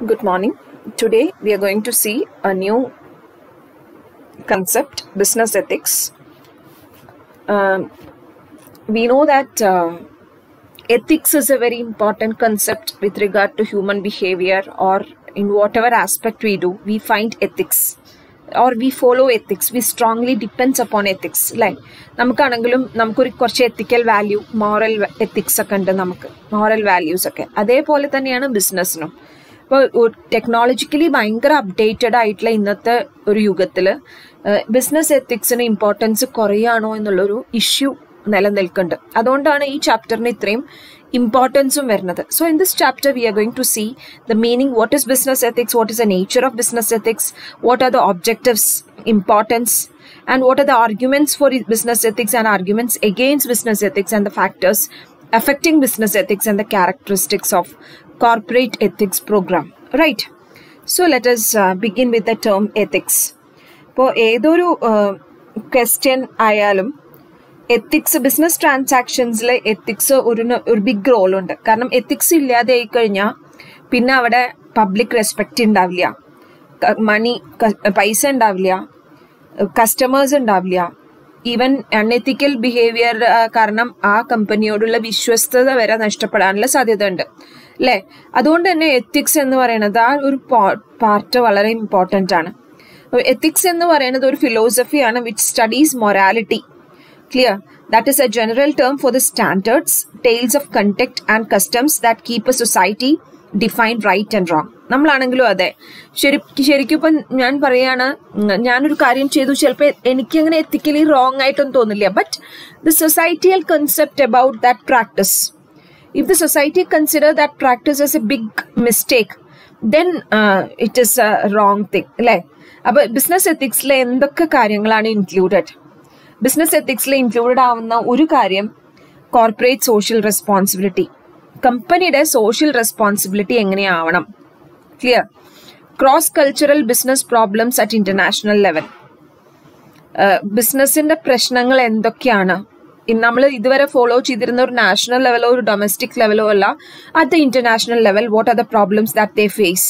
Good morning. Today we are going to see a new concept, business ethics. We know that ethics is a very important concept with regard to human behavior, or in whatever aspect we do, we find ethics or we follow ethics. We strongly depends upon ethics. Like നമുക്കാണെങ്കിലും നമുക്കൊരു കുറച്ച് എത്തിക്കൽ value, moral ethics ഒക്കെ ഉണ്ട്. നമുക്ക് moral values ഒക്കെ അതേപോലെ തന്നെയാണ് ബിസിനസ്സിനും. ഇപ്പോൾ technologically ഭയങ്കര അപ്ഡേറ്റഡ് ആയിട്ടുള്ള ഇന്നത്തെ ഒരു യുഗത്തിൽ ബിസിനസ് എത്തിക്സിന് ഇമ്പോർട്ടൻസ് കുറയാണോ എന്നുള്ളൊരു ഇഷ്യൂ നിലനിൽക്കുന്നുണ്ട്. അതുകൊണ്ടാണ് ഈ ചാപ്റ്ററിന് ഇത്രയും ഇമ്പോർട്ടൻസും വരുന്നത്. So in this chapter we are going to see the meaning, what is business ethics, what is the nature of business ethics, what are the objectives, importance, and what are the arguments for business ethics and arguments against business ethics, and the factors affecting business ethics and the characteristics of corporate ethics program. Right. So let us begin with the term ethics. ഇപ്പോൾ ഏതൊരു question ആയാലും ethics, business ട്രാൻസാക്ഷൻസിലെ ethics ഒരു big റോളുണ്ട്. കാരണം ethics ഇല്ലാതെ ആയി കഴിഞ്ഞാൽ പിന്നെ അവിടെ പബ്ലിക് റെസ്പെക്റ്റ് ഉണ്ടാവില്ല, പൈസ ഉണ്ടാവില്ല, കസ്റ്റമേഴ്സ് ഉണ്ടാവില്ല, ഈവൻ അൺഎത്തിക്കൽ ബിഹേവിയർ കാരണം ആ കമ്പനിയോടുള്ള വിശ്വസ്തത വരെ നഷ്ടപ്പെടാനുള്ള സാധ്യത ഉണ്ട് അല്ലേ. അതുകൊണ്ട് തന്നെ എത്തിക്സ് എന്ന് പറയുന്നത് ആ ഒരു പാർട്ട് വളരെ ഇമ്പോർട്ടൻ്റ് ആണ്. എത്തിക്സ് എന്ന് പറയുന്നത് ഒരു ഫിലോസഫിയാണ് which studies morality. Clear? That is a general term for the standards, tales of conduct and customs that keep a society define right and wrong. നമ്മളാണെങ്കിലും അതെ, ശരിക്കും ഇപ്പം ഞാൻ പറയാണ്, ഞാനൊരു കാര്യം ചെയ്തു, ചിലപ്പോൾ എനിക്കങ്ങനെ എത്തിക്കലി റോങ് ആയിട്ടൊന്നും തോന്നില്ല, but the societal concept about that practice, if the society consider that practice as a big mistake, then it is a wrong thing അല്ലേ. അപ്പൊ ബിസിനസ് എത്തിക്സിലെ എന്തൊക്കെ കാര്യങ്ങളാണ് ഇൻക്ലൂഡഡ്? ബിസിനസ് എത്തിക്സിൽ ഇൻക്ലൂഡഡ് ആവുന്ന ഒരു കാര്യം കോർപ്പറേറ്റ് സോഷ്യൽ റെസ്പോൺസിബിലിറ്റി. കമ്പനിയുടെ സോഷ്യൽ റെസ്പോൺസിബിലിറ്റി എങ്ങനെയാവണം? Clear. Cross cultural business problems at international level. ബിസിനസിന്റെ പ്രശ്നങ്ങൾ എന്തൊക്കെയാണ്? നമ്മൾ ഇതുവരെ ഫോളോ ചെയ്തിരുന്ന ഒരു നാഷണൽ ലെവലോ ഒരു ഡൊമസ്റ്റിക് ലെവലോ അല്ല, at the international level what are the problems that they face.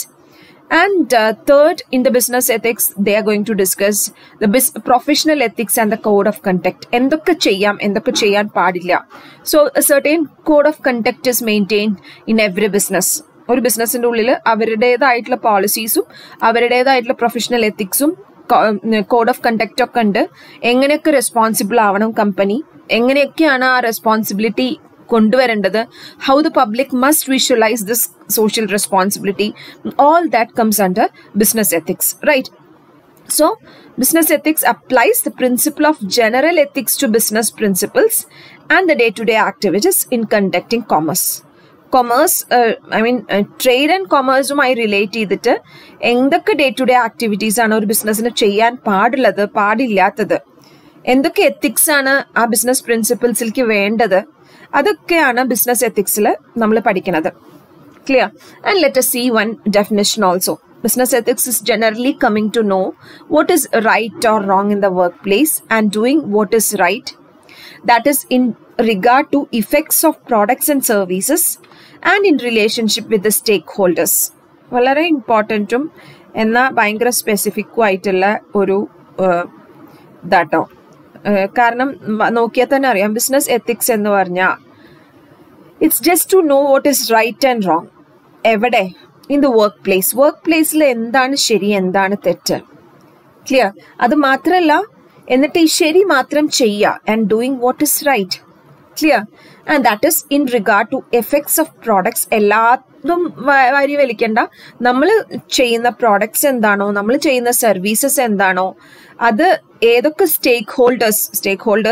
And third, in the business ethics, they are going to discuss the professional ethics and the code of conduct. എന്തൊക്കെ ചെയ്യാം, എന്തൊക്കെ ചെയ്യാൻ പാടില്ല. So a certain code of conduct is maintained in every business. ഒരു ബിസിനസിന്റെ ഉള്ളിൽ അവരുടേതായിട്ടുള്ള പോളിസീസും അവരുടേതായിട്ടുള്ള പ്രൊഫഷണൽ എത്തിക്സും കോഡ് ഓഫ് കണ്ടക്ട് ഒക്കെ ഉണ്ട്. എങ്ങനെയൊക്കെ റെസ്പോൺസിബിൾ ആവണം കമ്പനി, എങ്ങനെയൊക്കെയാണ് ആ റെസ്പോൺസിബിലിറ്റി കൊണ്ടുവരേണ്ടത്, how the public must visualize this social responsibility, all that comes under business ethics, right? So business ethics applies the principle of general ethics to business principles and the day-to-day activities in conducting commerce. Trade and കൊമേഴ്സുമായി relate ചെയ്തിട്ട് എന്തൊക്കെ day to day activities ആണ് ഒരു ബിസിനസ്സിന് ചെയ്യാൻ പാടുള്ളത്, പാടില്ലാത്തത്, എന്തൊക്കെ ethics ആണ് ആ ബിസിനസ് പ്രിൻസിപ്പിൾസിലേക്ക് വേണ്ടത്, അതൊക്കെയാണ് ബിസിനസ് എത്തിക്സിൽ നമ്മൾ പഠിക്കുന്നത്. Clear? And let us see one definition also. Business ethics is generally coming to know what is right or wrong in the workplace and doing what is right. That is in regard to effects of products and services and in relationship with the stakeholders. വളരെ ഇമ്പോർട്ടൻറ്റും എന്നാൽ ഭയങ്കര സ്പെസിഫിക്കും ആയിട്ടുള്ള ഒരു ഇതാട്ടോ. കാരണം നോക്കിയാൽ തന്നെ അറിയാം, ബിസിനസ് എത്തിക്സ് എന്ന് പറഞ്ഞാൽ it's just to know what is right and wrong. എവിടെ? In the workplace. വർക്ക് പ്ലേസിൽ എന്താണ് ശരി, എന്താണ് തെറ്റ്. ക്ലിയർ? അത് മാത്രമല്ല, എന്നിട്ട് ഈ ശരി മാത്രം ചെയ്യുക, and doing what is right. Clear? And that is in regard to effects of products. എല്ലാതും വരി വലിക്കണ്ട, നമ്മൾ ചെയ്യുന്ന പ്രോഡക്ട്സ് എന്താണോ, നമ്മൾ ചെയ്യുന്ന സർവീസസ് എന്താണോ, അത് ഏതൊക്കെ സ്റ്റേക്ക് ഹോൾഡേഴ്സ്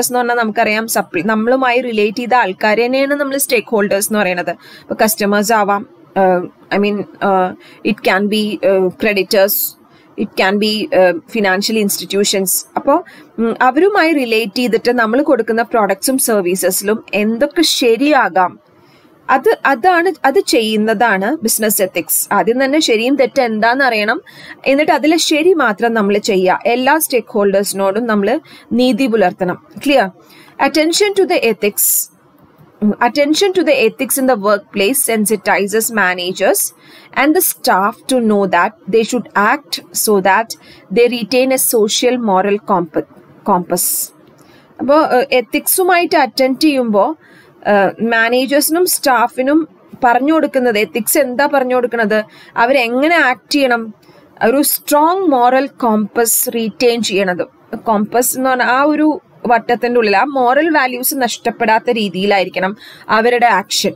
എന്ന് പറഞ്ഞാൽ നമുക്കറിയാം, നമ്മളുമായി റിലേറ്റ് ചെയ്ത ആൾക്കാർ തന്നെയാണ് നമ്മൾ സ്റ്റേക്ക് ഹോൾഡേഴ്സ് എന്ന് പറയുന്നത്. ഇപ്പോൾ കസ്റ്റമേഴ്സ് ആവാം, it can be creditors, it can be financial institutions. അപ്പോൾ അവരുമായി റിലേറ്റ് ചെയ്തിട്ട് നമ്മൾ കൊടുക്കുന്ന പ്രോഡക്ട്സും സർവീസസിലും എന്തൊക്കെ ശരിയാകാം, അത് ചെയ്യുന്നതാണ് ബിസിനസ് എത്തിക്സ്. ആദ്യം തന്നെ ശരിയും തെറ്റും എന്താണെന്ന് അറിയണം, എന്നിട്ട് അതിലെ ശരി മാത്രം നമ്മൾ ചെയ്യുക. എല്ലാ സ്റ്റേക്ക് ഹോൾഡേഴ്സിനോടും നമ്മൾ നീതി പുലർത്തണം. Clear? Attention to the ethics attention to the ethics in the workplace sensitizes managers and the staff to know that they should act so that they retain a social moral compass. അപ്പോൾ എത്തിക്സുമായിട്ട് attend ചെയ്യുമ്പോൾ മാനേജേഴ്സിനും സ്റ്റാഫിനും പറഞ്ഞു കൊടുക്കുന്നത് ethics എന്താ പറഞ്ഞു കൊടുക്കുന്നത്, അവരെങ്ങനെ act ചെയ്യണം, ഒരു സ്ട്രോങ് മോറൽ കോമ്പസ് റീറ്റെയിൻ ചെയ്യണത്. കോമ്പസ് എന്ന് പറഞ്ഞാൽ ആ ഒരു വട്ടത്തിന്റെ ഉള്ളിൽ ആ മോറൽ വാല്യൂസ് നഷ്ടപ്പെടാത്ത രീതിയിലായിരിക്കണം അവരുടെ action.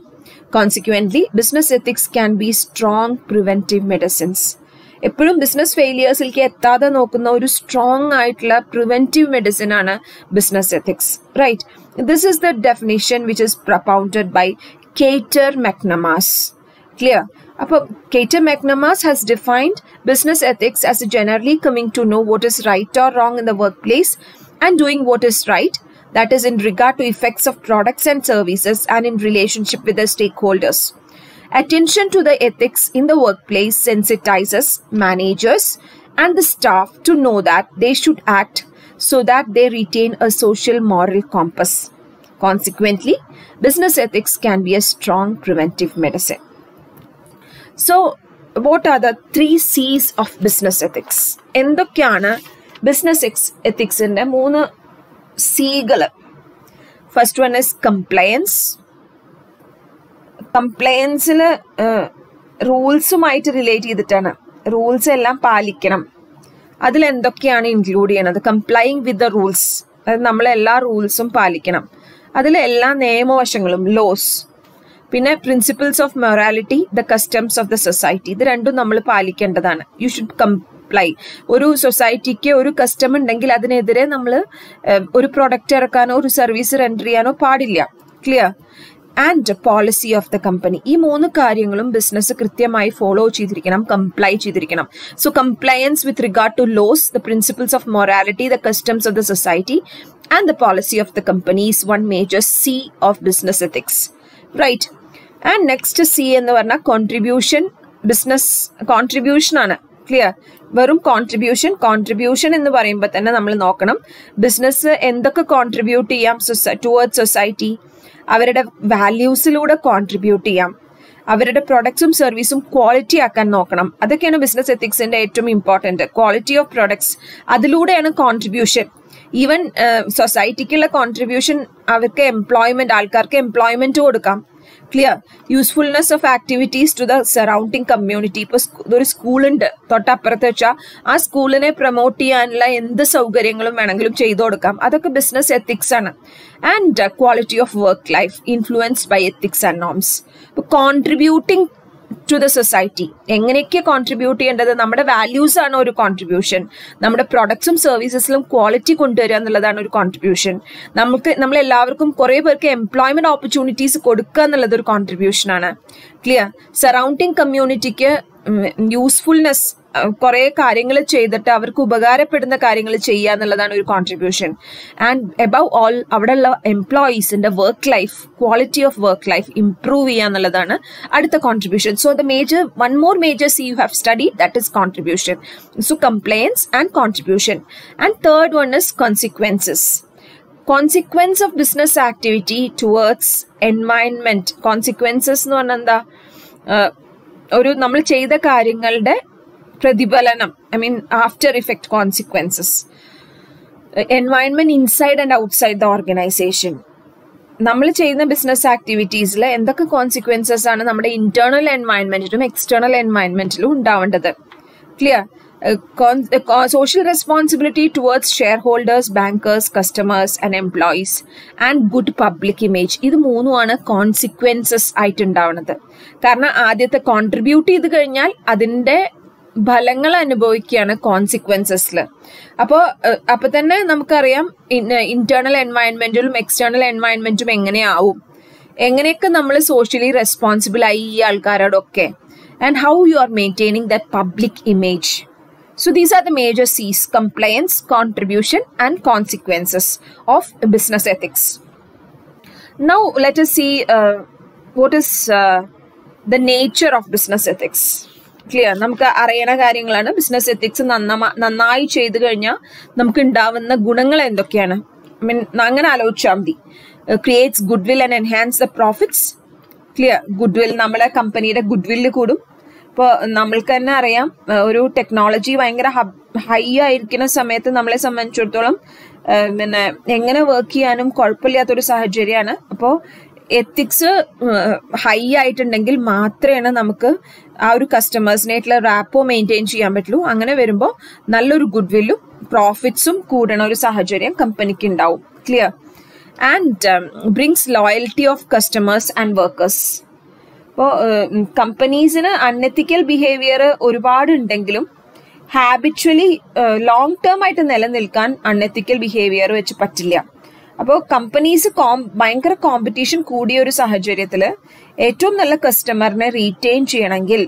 Consequently business ethics can be strong preventive medicines. എപ്പോഴും ബിസിനസ് ഫെയിലിയേഴ്സിലേക്ക് എത്താതെ നോക്കുന്ന ഒരു സ്ട്രോങ് ആയിട്ടുള്ള പ്രിവെന്റീവ് മെഡിസിൻ ആണ് business ethics. Right, this is the definition which is propounded by Cater McNamara. Clear? അപ്പോൾ Cater McNamara has defined business ethics as generally coming to know what is right or wrong in the workplace and doing what is right, that is in regard to effects of products and services and in relationship with the stakeholders. Attention to the ethics in the workplace sensitizes managers and the staff to know that they should act so that they retain a social moral compass. Consequently, business ethics can be a strong preventive medicine. So, what are the 3 C's of business ethics? എന്തൊക്കെയാണ് business ethics ന്റെ 3 Cകൾ? First one is compliance. Compliance-ൽ റൂൾസുമായിട്ട് relate ചെയ്തിട്ടാണ്. Rules എല്ലാം പാലിക്കണം. അതിൽ എന്തൊക്കെയാണ് ഇൻക്ലൂഡ് ചെയ്യണത്? കംപ്ലൈയിങ് വിത്ത് ദ റൂൾസ്, അതായത് നമ്മളെല്ലാ റൂൾസും പാലിക്കണം. അതിലെ എല്ലാ നിയമവശങ്ങളും, ലോസ്, പിന്നെ principles of morality, the customs of the society, ഇത് രണ്ടും നമ്മൾ പാലിക്കേണ്ടതാണ്. You should comply. ഒരു സൊസൈറ്റിക്ക് ഒരു കസ്റ്റം ഉണ്ടെങ്കിൽ അതിനെതിരെ നമ്മൾ ഒരു പ്രൊഡക്റ്റ് ഇറക്കാനോ ഒരു സർവീസ് റെൻഡർ ചെയ്യാനോ പാടില്ല. Clear? And policy of the company. ഈ 3 കാര്യങ്ങളും ബിസിനസ് കൃത്യമായി ഫോളോ ചെയ്തിരിക്കണം, കംപ്ലൈ ചെയ്തിരിക്കണം. So compliance with regard to laws, the principles of morality, the customs of the society and the policy of the company is one major C of business ethics. Right? And next C എന്ന് പറഞ്ഞാൽ contribution. Business contribution ആണ്. Clear? വെറും contribution എന്ന് പറയുമ്പോൾ തന്നെ നമ്മൾ നോക്കണം business എന്തൊക്കെ കോൺട്രിബ്യൂട്ട് ചെയ്യാം ടുവേർഡ്സ് സൊസൈറ്റി. അവരുടെ വാല്യൂസിലൂടെ കോൺട്രിബ്യൂട്ട് ചെയ്യാം. അവരുടെ പ്രൊഡക്ട്സും സർവീസും ക്വാളിറ്റി ആക്കാൻ നോക്കണം. അതൊക്കെയാണ് ബിസിനസ് എത്തിക്സിന്റെ ഏറ്റവും ഇമ്പോർട്ടന്റ്. ക്വാളിറ്റി ഓഫ് പ്രൊഡക്ട്സ്, അതിലൂടെയാണ് കോൺട്രിബ്യൂഷൻ. ഈവൻ സൊസൈറ്റിക്കുള്ള കോൺട്രിബ്യൂഷൻ, അവർക്ക് എംപ്ലോയ്മെന്റ്, ആൾക്കാർക്ക് എംപ്ലോയ്മെന്റ് കൊടുക്കാം. Clear? Usefulness of activities to the surrounding community. ഇപ്പോൾ ഒരു സ്കൂളുണ്ട് തൊട്ടപ്പുറത്ത് വെച്ചാൽ ആ സ്കൂളിനെ പ്രൊമോട്ട് ചെയ്യാനുള്ള എന്ത് സൗകര്യങ്ങളും വേണമെങ്കിലും ചെയ്തു കൊടുക്കാം. അതൊക്കെ ബിസിനസ് എത്തിക്സ് ആണ്. And quality of work life influenced by ethics and norms. ഇപ്പോൾ കോൺട്രിബ്യൂട്ടിംഗ് ടു ദ സൊസൈറ്റി, എങ്ങനെയൊക്കെ കോൺട്രിബ്യൂട്ട് ചെയ്യേണ്ടത്? നമ്മുടെ വാല്യൂസ് ആണ് ഒരു നമ്മുടെ പ്രൊഡക്ട്സും സർവീസസിലും ക്വാളിറ്റി കൊണ്ടുവരിക എന്നുള്ളതാണ് ഒരു കോൺട്രിബ്യൂഷൻ. നമ്മളെല്ലാവർക്കും കുറെ പേർക്ക് എംപ്ലോയ്മെന്റ് ഓപ്പർച്യൂണിറ്റീസ് കൊടുക്കുക എന്നുള്ളത് ഒരു കോൺട്രിബ്യൂഷൻ ആണ്. ക്ലിയർ? സറൗണ്ടിങ് കമ്മ്യൂണിറ്റിക്ക് യൂസ്ഫുൾനെസ്, കുറെ കാര്യങ്ങൾ ചെയ്തിട്ട് അവർക്ക് ഉപകാരപ്പെടുന്ന കാര്യങ്ങൾ ചെയ്യുക എന്നുള്ളതാണ് ഒരു കോൺട്രിബ്യൂഷൻ. ആൻഡ് എബവ് ഓൾ അവിടെയുള്ള എംപ്ലോയീസിന്റെ work life, quality of work life improve ചെയ്യുക എന്നുള്ളതാണ് അടുത്ത contribution. So one more major C you have studied, that is contribution. So compliance and contribution. And third one is consequences. Consequence of business activity towards environment. Consequences എന്ന് പറഞ്ഞാൽ എന്താ? ഒരു നമ്മൾ ചെയ്ത കാര്യങ്ങളുടെ പ്രതിഫലനം, I mean after effect consequences. Environment inside and outside the organisation. നമ്മൾ ചെയ്യുന്ന ബിസിനസ് ആക്ടിവിറ്റീസിൽ എന്തൊക്കെ കോൺസിക്വൻസസ് ആണ് നമ്മുടെ ഇന്റേണൽ എൻവയൺമെന്റിലും എക്സ്റ്റേണൽ എൻവയൺമെന്റിലും ഉണ്ടാവേണ്ടത്. Clear? social responsibility towards shareholders, bankers, customers and employees and good public image. ഇത് 3 കോൺസിക്വൻസസ് ആയിട്ടുണ്ടാവുന്നത്. കാരണം ആദ്യത്തെ കോൺട്രിബ്യൂട്ട് ചെയ്ത് കഴിഞ്ഞാൽ അതിന്റെ ഫലങ്ങൾ അനുഭവിക്കുകയാണ് കോൺസിക്വൻസസിൽ. അപ്പൊ തന്നെ നമുക്കറിയാം ഇന്റേണൽ എൻവയൺമെന്റിലും എക്സ്റ്റേണൽ എൻവയൺമെന്റും എങ്ങനെയാവും, എങ്ങനെയൊക്കെ നമ്മൾ സോഷ്യലി റെസ്പോൺസിബിൾ ആയി ഈ ആൾക്കാരോടൊക്കെ, and how you are maintaining that public image. So these are the major C's: compliance, contribution and consequences of business ethics. Now let us see what is the nature of business ethics. Clear? നമുക്ക് അറിയണ കാര്യങ്ങളാണ്. Business ethics നന്നായി ചെയ്തു കഴിഞ്ഞാൽ നമുക്ക് ഉണ്ടാവുന്ന ഗുണങ്ങൾ എന്തൊക്കെയാണ്? ഐ മീൻ അങ്ങനെ ആലോചിച്ചാൽ മതി. creates goodwill and enhance the profits. Clear? Goodwill, നമ്മളെ കമ്പനിയുടെ ഗുഡ്വില്ല് കൂടും. ഇപ്പോൾ നമ്മൾക്ക് തന്നെ അറിയാം, ഒരു ടെക്നോളജി ഭയങ്കര ഹൈ ആയിരിക്കുന്ന സമയത്ത് നമ്മളെ സംബന്ധിച്ചിടത്തോളം പിന്നെ എങ്ങനെ വർക്ക് ചെയ്യാനും കുഴപ്പമില്ലാത്തൊരു സാഹചര്യമാണ്. അപ്പോൾ എത്തിക്സ് ഹൈ ആയിട്ടുണ്ടെങ്കിൽ മാത്രമേ നമുക്ക് ആ ഒരു കസ്റ്റമേഴ്സിനായിട്ടുള്ള റാപ്പോ മെയിൻറ്റെയിൻ ചെയ്യാൻ പറ്റുള്ളൂ. അങ്ങനെ വരുമ്പോൾ നല്ലൊരു ഗുഡ്വില്ലും പ്രോഫിറ്റ്സും കൂടണ ഒരു സാഹചര്യം കമ്പനിക്ക് ഉണ്ടാവും. Clear? And brings loyalty of customers and workers. ഇപ്പോൾ കമ്പനീസിന് അൺഎത്തിക്കൽ ബിഹേവിയർ ഒരുപാട് ഉണ്ടെങ്കിലും ഹാബിച്വലി ലോങ് ടേം ആയിട്ട് നിലനിൽക്കാൻ അൺഎത്തിക്കൽ ബിഹേവിയർ വെച്ച് പറ്റില്ല. അപ്പോൾ കമ്പനീസ് ഭയങ്കര കോമ്പറ്റീഷൻ കൂടിയ ഒരു സാഹചര്യത്തിൽ ഏറ്റവും നല്ല കസ്റ്റമറിനെ റീറ്റെയിൻ ചെയ്യണമെങ്കിൽ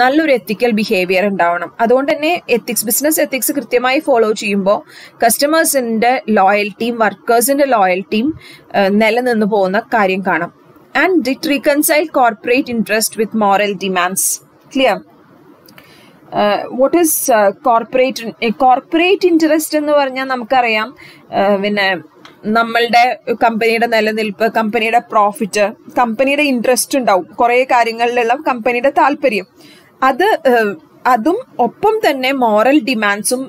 നല്ലൊരു എത്തിക്കൽ ബിഹേവിയർ ഉണ്ടാവണം. അതുകൊണ്ട് തന്നെ ബിസിനസ് എത്തിക്സ് കൃത്യമായി ഫോളോ ചെയ്യുമ്പോൾ കസ്റ്റമേഴ്സിന്റെ ലോയൽറ്റിയും വർക്കേഴ്സിന്റെ ലോയൽറ്റിയും നിലനിന്ന് പോകുന്ന കാര്യം കാണാം. And it reconcile corporate interest with moral demands. Clear? What is corporate interest എന്ന് പറഞ്ഞാൽ നമുക്കറിയാം, പിന്നെ നമ്മളുടെ കമ്പനിയുടെ നിലനിൽപ്പ്, കമ്പനിയുടെ പ്രോഫിറ്റ്, കമ്പനിയുടെ ഇൻട്രസ്റ്റ് ഉണ്ടാവും, കുറേ കാര്യങ്ങളിലുള്ള കമ്പനിയുടെ താല്പര്യം, അതും ഒപ്പം തന്നെ മോറൽ ഡിമാൻഡ്സും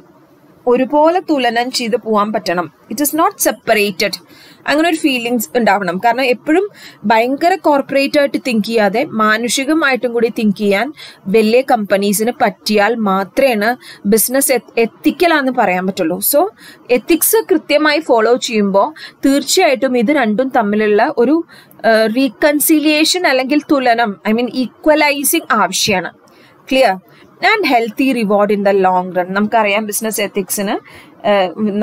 ഒരുപോലെ തുലനം ചെയ്ത് പോകാൻ പറ്റണം. It is not separated. അങ്ങനെ ഒരു ഫീലിങ്സ് ഉണ്ടാവണം. കാരണം എപ്പോഴും ഭയങ്കര കോർപ്പറേറ്റ് ആയിട്ട് തിങ്ക് ചെയ്യാതെ മാനുഷികമായിട്ടും കൂടി തിങ്ക് ചെയ്യാൻ വലിയ കമ്പനീസിന് പറ്റിയാൽ മാത്രമേ ബിസിനസ് എത്തിക്കലാന്ന് പറയാൻ പറ്റുള്ളൂ. സോ എത്തിക്സ് കൃത്യമായി ഫോളോ ചെയ്യുമ്പോൾ തീർച്ചയായിട്ടും ഇത് രണ്ടും തമ്മിലുള്ള ഒരു റീകൺസിലിയേഷൻ അല്ലെങ്കിൽ തുലനം, ഈക്വലൈസിങ് ആവശ്യമാണ്. Clear? And healthy reward in the long run. നമുക്കറിയാം ബിസിനസ് എത്തിക്സിന്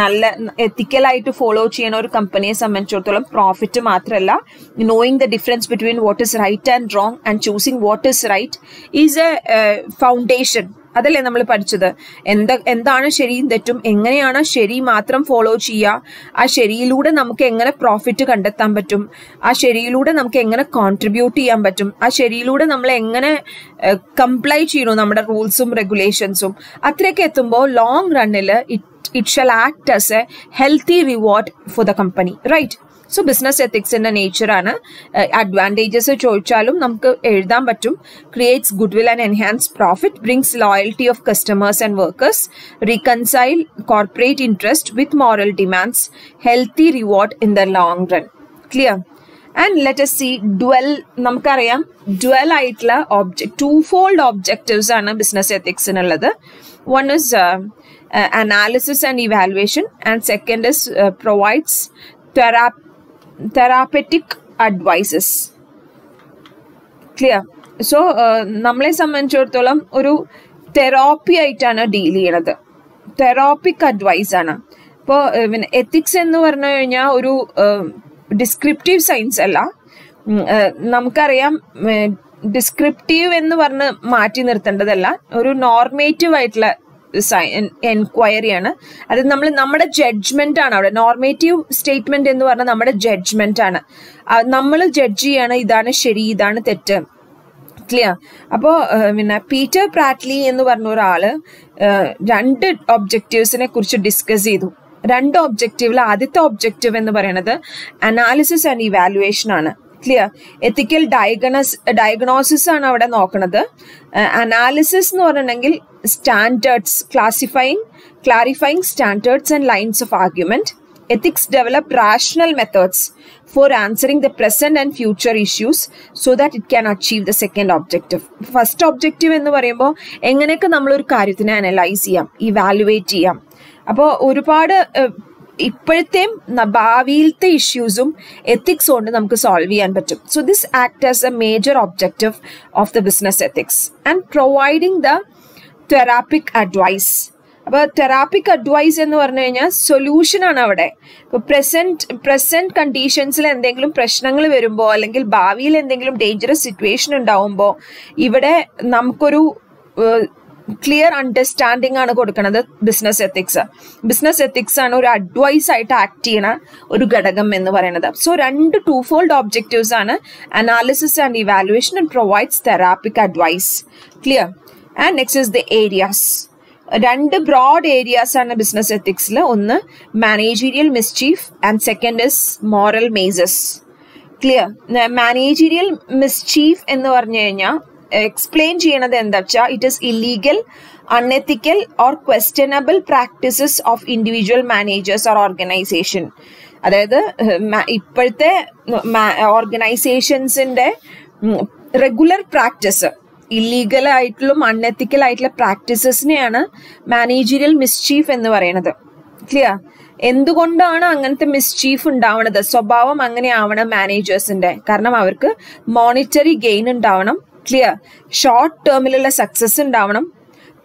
നല്ല എത്തിക്കലായിട്ട് ഫോളോ ചെയ്യുന്ന ഒരു കമ്പനിയെ സംബന്ധിച്ചിടത്തോളം പ്രോഫിറ്റ് മാത്രമല്ല, knowing the difference between what is right and wrong and choosing what is right is a foundation. അതല്ലേ നമ്മൾ പഠിച്ചത്? എന്താണ് ശരിയും തെറ്റും, എങ്ങനെയാണ് ശരി മാത്രം ഫോളോ ചെയ്യുക, ആ ശരിയിലൂടെ നമുക്ക് എങ്ങനെ പ്രോഫിറ്റ് കണ്ടെത്താൻ പറ്റും, ആ ശരിയിലൂടെ നമുക്ക് എങ്ങനെ കോൺട്രിബ്യൂട്ട് ചെയ്യാൻ പറ്റും, ആ ശരിയിലൂടെ നമ്മൾ എങ്ങനെ കംപ്ലൈ ചെയ്യണു നമ്മുടെ റൂൾസും റെഗുലേഷൻസും, അത്രയൊക്കെ എത്തുമ്പോൾ long റണ്ണിൽ it shall act as a healthy reward for the company, right? So business ethics in the nature ആണ്. Advantages ചോദിച്ചാലും നമുക്ക് എഴുതാൻ പറ്റും. Creates goodwill and enhance profit, brings loyalty of customers and workers, reconcile corporate interest with moral demands, healthy reward in the long run. Clear? And let us see dual. നമുക്കറിയാം dual ആയിട്ടുള്ള twofold objectives ആണ് business എത്തിക്സിനുള്ളത്. One is analysis and evaluation, and second is provides therapeutic advices. Clear? So നമ്മളെ സംബന്ധിച്ചിടത്തോളം ഒരു therapy ആയിട്ടാണ് deal ചെയ്യണത്. തെറാപ്പിക് advice ആണ്. ഇപ്പോൾ എത്തിക്സ് എന്ന് പറഞ്ഞു കഴിഞ്ഞാൽ ഒരു ഡിസ്ക്രിപ്റ്റീവ് സയൻസ് അല്ല. നമുക്കറിയാം ഡിസ്ക്രിപ്റ്റീവ് എന്ന് പറഞ്ഞ് മാറ്റി നിർത്തേണ്ടതല്ല, ഒരു നോർമേറ്റീവ് ആയിട്ടുള്ള എൻക്വയറിയാണ്. അത് നമ്മുടെ ജഡ്ജ്മെന്റ് ആണ്. അവിടെ നോർമേറ്റീവ് സ്റ്റേറ്റ്മെന്റ് എന്ന് പറഞ്ഞാൽ നമ്മുടെ ജഡ്ജ്മെന്റ് ആണ്. നമ്മൾ ജഡ്ജ് ചെയ്യാണ് ഇതാണ് ശരി, ഇതാണ് തെറ്റ്. ക്ലിയർ? അപ്പോൾ പീറ്റർ പ്രാറ്റ്ലി എന്ന് പറഞ്ഞ ഒരാള് 2 ഒബ്ജക്റ്റീവ്സിനെ കുറിച്ച് ഡിസ്കസ് ചെയ്തു. 2 ഒബ്ജക്റ്റീവിൽ ആദ്യത്തെ ഒബ്ജക്റ്റീവ് എന്ന് പറയുന്നത് അനാലിസിസ് ആൻഡ് ഇവാലുവേഷൻ ആണ്. ക്ലിയർ? എത്തിക്കൽ ഡയഗ്നോസിസ് ആണ് അവിടെ നോക്കുന്നത്. അനാലിസിസ് എന്ന് പറഞ്ഞിട്ടുണ്ടെങ്കിൽ standards, clarifying standards and lines of argument. Ethics develop rational methods for answering the present and future issues so that it can achieve the second objective. First objective എന്ന് പറയുമ്പോൾ എങ്ങനെയൊക്കെ നമ്മളൊരു കാര്യത്തിനെ അനലൈസ് ചെയ്യാം, ഇവാലുവേറ്റ് ചെയ്യാം. അപ്പോൾ ഒരുപാട് ഇപ്പോഴത്തെയും ഭാവിയിലത്തെ ഇഷ്യൂസും എത്തിക്സ് കൊണ്ട് നമുക്ക് സോൾവ് ചെയ്യാൻ പറ്റും. So this act as a major objective of the business ethics and providing the therapeutic advice. അപ്പോൾ തെറാപ്പിക് അഡ്വൈസ് എന്ന് പറഞ്ഞു കഴിഞ്ഞാൽ സൊല്യൂഷൻ ആണ് അവിടെ. ഇപ്പോൾ പ്രസന്റ് കണ്ടീഷൻസിൽ എന്തെങ്കിലും പ്രശ്നങ്ങൾ വരുമ്പോൾ അല്ലെങ്കിൽ ഭാവിയിൽ എന്തെങ്കിലും ഡേഞ്ചറസ് സിറ്റുവേഷൻ ഉണ്ടാവുമ്പോൾ ഇവിടെ നമുക്കൊരു ക്ലിയർ അണ്ടർസ്റ്റാൻഡിങ് ആണ് കൊടുക്കുന്നത് ബിസിനസ് എത്തിക്സ്. ബിസിനസ് എത്തിക്സ് ആണ് ഒരു അഡ്വൈസ് ആയിട്ട് ആക്ട് ചെയ്യണ ഒരു ഘടകം എന്ന് പറയുന്നത്. സോ 2 ടൂഫോൾഡ് ഒബ്ജക്റ്റീവ്സ് ആണ്, analysis and evaluation and provides therapeutic advice. Clear? And next is the areas. രണ്ട് ബ്രോഡ് ഏരിയാസ് ആണ് ബിസിനസ് എത്തിക്സിൽ. ഒന്ന് managerial mischief and second is moral mazes. Clear? Managerial mischief എന്ന് പറഞ്ഞു കഴിഞ്ഞാൽ എക്സ്പ്ലെയിൻ ചെയ്യണത് എന്താ വെച്ചാൽ it is illegal, unethical or questionable practices of individual managers or organisation. അതായത് ഇപ്പോഴത്തെ ഓർഗനൈസേഷൻസിന്റെ റെഗുലർ പ്രാക്ടീസ്, ഇല്ലീഗൽ ആയിട്ടുള്ള അൺഎത്തിക്കൽ ആയിട്ടുള്ള പ്രാക്ടീസസിനെയാണ് മാനേജീരിയൽ മിസ്ചീഫ് എന്ന് പറയുന്നത്. ക്ലിയർ? എന്തുകൊണ്ടാണ് അങ്ങനത്തെ മിസ്ചീഫ് ഉണ്ടാവണത്? സ്വഭാവം അങ്ങനെ ആവണം മാനേജേഴ്സിന്റെ. കാരണം അവർക്ക് മോണിറ്ററി ഗെയിൻ ഉണ്ടാവണം. ക്ലിയർ? ഷോർട്ട് ടേമിലുള്ള സക്സസ് ഉണ്ടാവണം.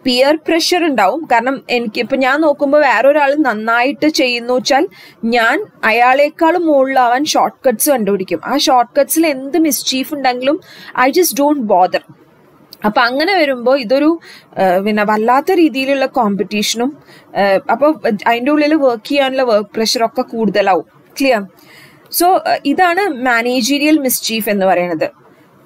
പിയർ പ്രഷർ ഉണ്ടാവും. കാരണം എനിക്കിപ്പോ ഞാൻ നോക്കുമ്പോൾ വേറൊരാൾ നന്നായിട്ട് ചെയ്യുന്നു വെച്ചാൽ ഞാൻ അയാളെക്കാളും മുകളിലാവാൻ ഷോർട്ട് കട്ട്സ് കണ്ടുപിടിക്കും. ആ ഷോർട്ട് കട്ട്സിൽ എന്ത് മിസ്ചീഫ് ഉണ്ടെങ്കിലും ഐ ജസ്റ്റ് ഡോണ്ട് ബോദർ. അപ്പൊ അങ്ങനെ വരുമ്പോൾ ഇതൊരു പിന്നെ വല്ലാത്ത രീതിയിലുള്ള കോമ്പറ്റീഷനും അപ്പോൾ അതിൻ്റെ ഉള്ളിൽ വർക്ക് ചെയ്യാനുള്ള വർക്ക് പ്രഷറൊക്കെ കൂടുതലാവും. ക്ലിയർ? സോ ഇതാണ് മാനേജീരിയൽ മിസ്ചീഫ് എന്ന് പറയുന്നത്.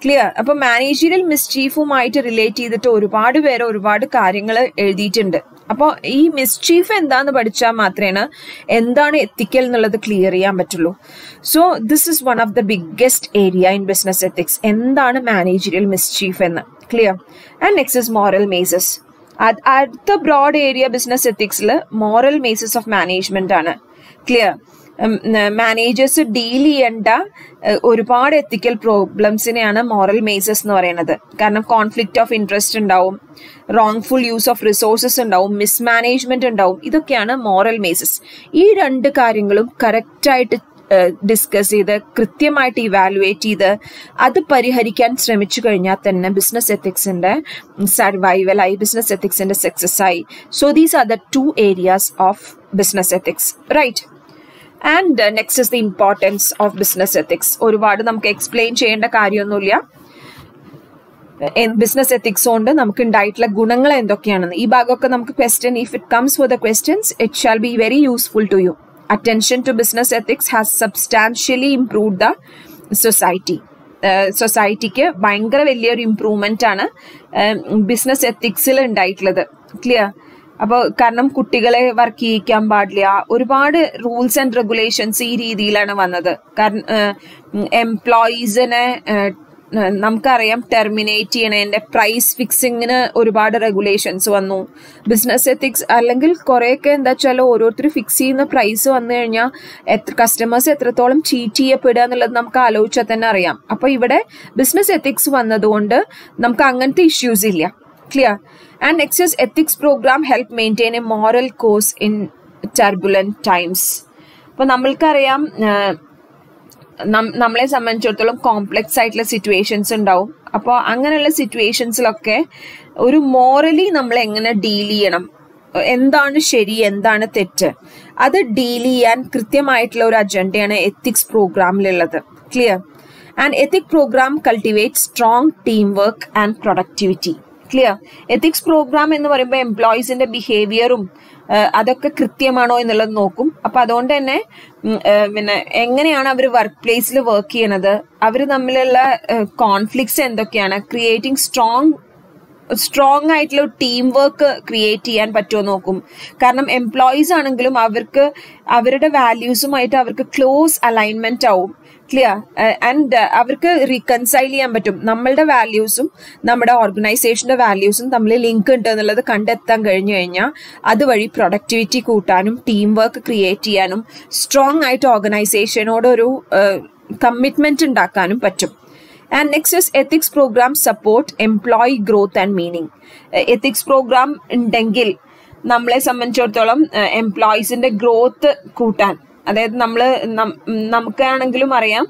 ക്ലിയർ? അപ്പൊ മാനേജീരിയൽ മിസ്ചീഫുമായിട്ട് റിലേറ്റ് ചെയ്തിട്ട് ഒരുപാട് പേര് ഒരുപാട് കാര്യങ്ങൾ എഴുതിയിട്ടുണ്ട്. അപ്പോൾ ഈ മിസ്ചീഫ് എന്താന്ന് പഠിച്ചാൽ മാത്രമേ എന്താണ് എത്തിക്കൽ എന്നുള്ളത് ക്ലിയർ ചെയ്യാൻ പറ്റുള്ളൂ. So this is one of the biggest area in business ethics. എന്താണ് മാനേജീരിയൽ മിസ്ചീഫ് എന്ന്. Clear? And next is moral mazes. അടുത്ത ബ്രോഡ് ഏരിയ ബിസിനസ് എത്തിക്സിൽ മോറൽ മേസസ് ഓഫ് മാനേജ്മെന്റ് ആണ്. ക്ലിയർ? മാനേജേഴ്സ് ഡീൽ ചെയ്യേണ്ട ഒരുപാട് എത്തിക്കൽ പ്രോബ്ലംസിനെയാണ് മോറൽ മേസസ് എന്ന് പറയുന്നത്. കാരണം കോൺഫ്ലിക്റ്റ് ഓഫ് ഇൻട്രസ്റ്റ് ഉണ്ടാവും, റോങ്ഫുൾ യൂസ് ഓഫ് റിസോഴ്സസ് ഉണ്ടാവും, മിസ്മാനേജ്മെന്റ് ഉണ്ടാവും. ഇതൊക്കെയാണ് മോറൽ മേസസ്. ഈ രണ്ട് കാര്യങ്ങളും കറക്റ്റായിട്ട് ഡിസ്കസ് ചെയ്ത് കൃത്യമായിട്ട് ഇവാലുവേറ്റ് ചെയ്ത് അത് പരിഹരിക്കാൻ ശ്രമിച്ചു കഴിഞ്ഞാൽ തന്നെ ബിസിനസ് എത്തിക്സിന്റെ സർവൈവലായി, ബിസിനസ് എത്തിക്സിന്റെ സക്സസ് ആയി. So these are the 2 areas of business ethics. Right? And next is the importance of business ethics. ഒരുപാട് നമുക്ക് എക്സ്പ്ലെയിൻ ചെയ്യേണ്ട കാര്യമൊന്നുമില്ല. ബിസിനസ് എത്തിക്സ് കൊണ്ട് നമുക്ക് ഉണ്ടായിട്ടുള്ള ഗുണങ്ങൾ എന്തൊക്കെയാണെന്ന് ഈ ഭാഗമൊക്കെ നമുക്ക് question, if it comes for the questions it shall be very useful to you. Attention to business ethics has substantially improved the society. സൊസൈറ്റിക്ക് ഭയങ്കര വലിയൊരു ഇംപ്രൂവ്മെന്റ് ആണ് ബിസിനസ് എത്തിക്സിൽ ഉണ്ടായിട്ടുള്ളത്. ക്ലിയർ? അപ്പോൾ കാരണം കുട്ടികളെ വർക്ക് ചെയ്യിക്കാൻ പാടില്ല, ഒരുപാട് റൂൾസ് ആൻഡ് റെഗുലേഷൻസ് ഈ രീതിയിലാണ് വന്നത്. കാരണം എംപ്ലോയീസിനെ നമുക്കറിയാം ടെർമിനേറ്റ് ചെയ്യണതിന്റെ പ്രൈസ് ഫിക്സിങ്ങിന് ഒരുപാട് റെഗുലേഷൻസ് വന്നു. ബിസിനസ് എത്തിക്സ് അല്ലെങ്കിൽ കുറെയൊക്കെ എന്താ വെച്ചാൽ ഓരോരുത്തർ ഫിക്സ് ചെയ്യുന്ന പ്രൈസ് വന്നു കഴിഞ്ഞാൽ കസ്റ്റമേഴ്സ് എത്രത്തോളം ചീറ്റ് ചെയ്യപ്പെടുക എന്നുള്ളത് നമുക്ക് ആലോചിച്ചാൽ തന്നെ അറിയാം. അപ്പൊ ഇവിടെ ബിസിനസ് എത്തിക്സ് വന്നതുകൊണ്ട് നമുക്ക് അങ്ങനത്തെ ഇഷ്യൂസ് ഇല്ല. Clear? And next is ethics program help maintain a moral course in turbulent times. അപ്പൊ നമ്മൾക്കറിയാം നമ്മളെ സംബന്ധിച്ചിടത്തോളം കോംപ്ലക്സ് ആയിട്ടുള്ള സിറ്റുവേഷൻസ് ഉണ്ടാവും. അപ്പോൾ അങ്ങനെയുള്ള സിറ്റുവേഷൻസിലൊക്കെ ഒരു മോറലി നമ്മൾ എങ്ങനെ ഡീൽ ചെയ്യണം, എന്താണ് ശരി എന്താണ് തെറ്റ്, അത് ഡീൽ ചെയ്യാൻ കൃത്യമായിട്ടുള്ള ഒരു അജണ്ടയാണ് എത്തിക്സ് പ്രോഗ്രാമിലുള്ളത്. Clear? And ethic program cultivate strong team work and productivity. Clear? Ethics program എന്ന് പറയുമ്പോൾ എംപ്ലോയീസിന്റെ ബിഹേവിയറും അതൊക്കെ കൃത്യമാണോ എന്നുള്ളത് നോക്കും. അപ്പൊ അതുകൊണ്ട് തന്നെ പിന്നെ എങ്ങനെയാണ് അവർ വർക്ക് പ്ലേസിൽ വർക്ക് ചെയ്യണത്, അവർ തമ്മിലുള്ള കോൺഫ്ലിക്ട്സ് എന്തൊക്കെയാണ്, ക്രിയേറ്റിംഗ് സ്ട്രോങ് ആയിട്ടുള്ള ടീം വർക്ക് ക്രിയേറ്റ് ചെയ്യാൻ പറ്റുമോ നോക്കും. കാരണം എംപ്ലോയീസ് ആണെങ്കിലും അവർക്ക് അവരുടെ വാല്യൂസുമായിട്ട് അവർക്ക് ക്ലോസ് അലൈൻമെന്റ് ആവും. ക്ലിയർ? ആൻഡ് അവർക്ക് റീകൺസൈൽ ചെയ്യാൻ പറ്റും. നമ്മളുടെ വാല്യൂസും നമ്മുടെ ഓർഗനൈസേഷന്റെ വാല്യൂസും തമ്മിൽ ലിങ്ക് ഉണ്ട് എന്നുള്ളത് കണ്ടെത്താൻ കഴിഞ്ഞു കഴിഞ്ഞാൽ അതുവഴി പ്രൊഡക്ടിവിറ്റി കൂട്ടാനും ടീം വർക്ക് ക്രിയേറ്റ് ചെയ്യാനും സ്ട്രോങ് ആയിട്ട് ഓർഗനൈസേഷനോട് ഒരു കമ്മിറ്റ്മെന്റ് ഉണ്ടാക്കാനും പറ്റും. And next is ethics program support employee growth and meaning. Ethics program ഉണ്ടെങ്കിൽ നമ്മളെ സംബന്ധിച്ചിടത്തോളം എംപ്ലോയീസിന്റെ ഗ്രോത്ത് കൂട്ടാൻ, അതായത് നമുക്കാണെങ്കിലും അറിയാം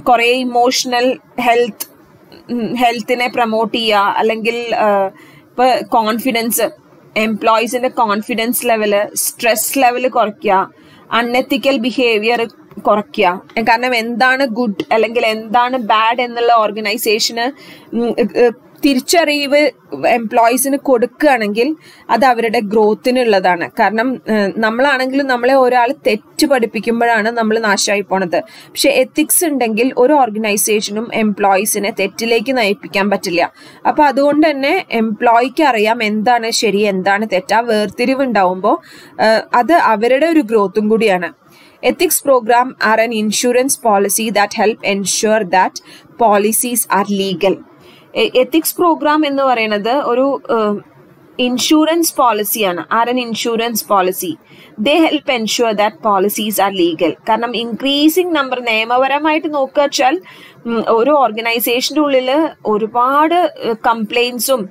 കുറെ ഇമോഷണൽ ഹെൽത്തിനെ പ്രൊമോട്ട് ചെയ്യുക, അല്ലെങ്കിൽ ഇപ്പൊ കോൺഫിഡൻസ്, എംപ്ലോയീസിന്റെ കോൺഫിഡൻസ് ലെവല്, സ്ട്രെസ് ലെവല് കുറയ്ക്കുക, അൺഎത്തിക്കൽ ബിഹേവിയർ കുറയ്ക്കുക. കാരണം എന്താണ് ഗുഡ് അല്ലെങ്കിൽ എന്താണ് ബാഡ് എന്നുള്ള ഓർഗനൈസേഷന് തിരിച്ചറിവ് എംപ്ലോയീസിന് കൊടുക്കുകയാണെങ്കിൽ അത് അവരുടെ ഗ്രോത്തിനുള്ളതാണ്. കാരണം നമ്മളാണെങ്കിലും നമ്മളെ ഒരാൾ തെറ്റ് പഠിപ്പിക്കുമ്പോഴാണ് നമ്മൾ നാശമായി പോണത്. പക്ഷെ എത്തിക്സ് ഉണ്ടെങ്കിൽ ഒരു ഓർഗനൈസേഷനും എംപ്ലോയീസിനെ തെറ്റിലേക്ക് നയിപ്പിക്കാൻ പറ്റില്ല. അപ്പൊ അതുകൊണ്ട് തന്നെ എംപ്ലോയിക്ക് അറിയാം എന്താണ് ശരി എന്താണ് തെറ്റ്. ആ വേർതിരിവ് ഉണ്ടാവുമ്പോൾ അത് അവരുടെ ഒരു ഗ്രോത്തും കൂടിയാണ്. Ethics program are an insurance policy that help ensure that policies are legal. Ethics program എന്ന് പറയുന്നത് ഒരു ഇൻഷുറൻസ് പോളിസിയാണ്. Are an insurance policy. They help ensure that policies are legal. കാരണം ഇൻക്രീസിങ് നമ്പർ നിയമപരമായിട്ട് നോക്കുക വെച്ചാൽ ഒരു ഓർഗനൈസേഷൻ്റെ ഉള്ളിൽ ഒരുപാട് കംപ്ലൈൻസും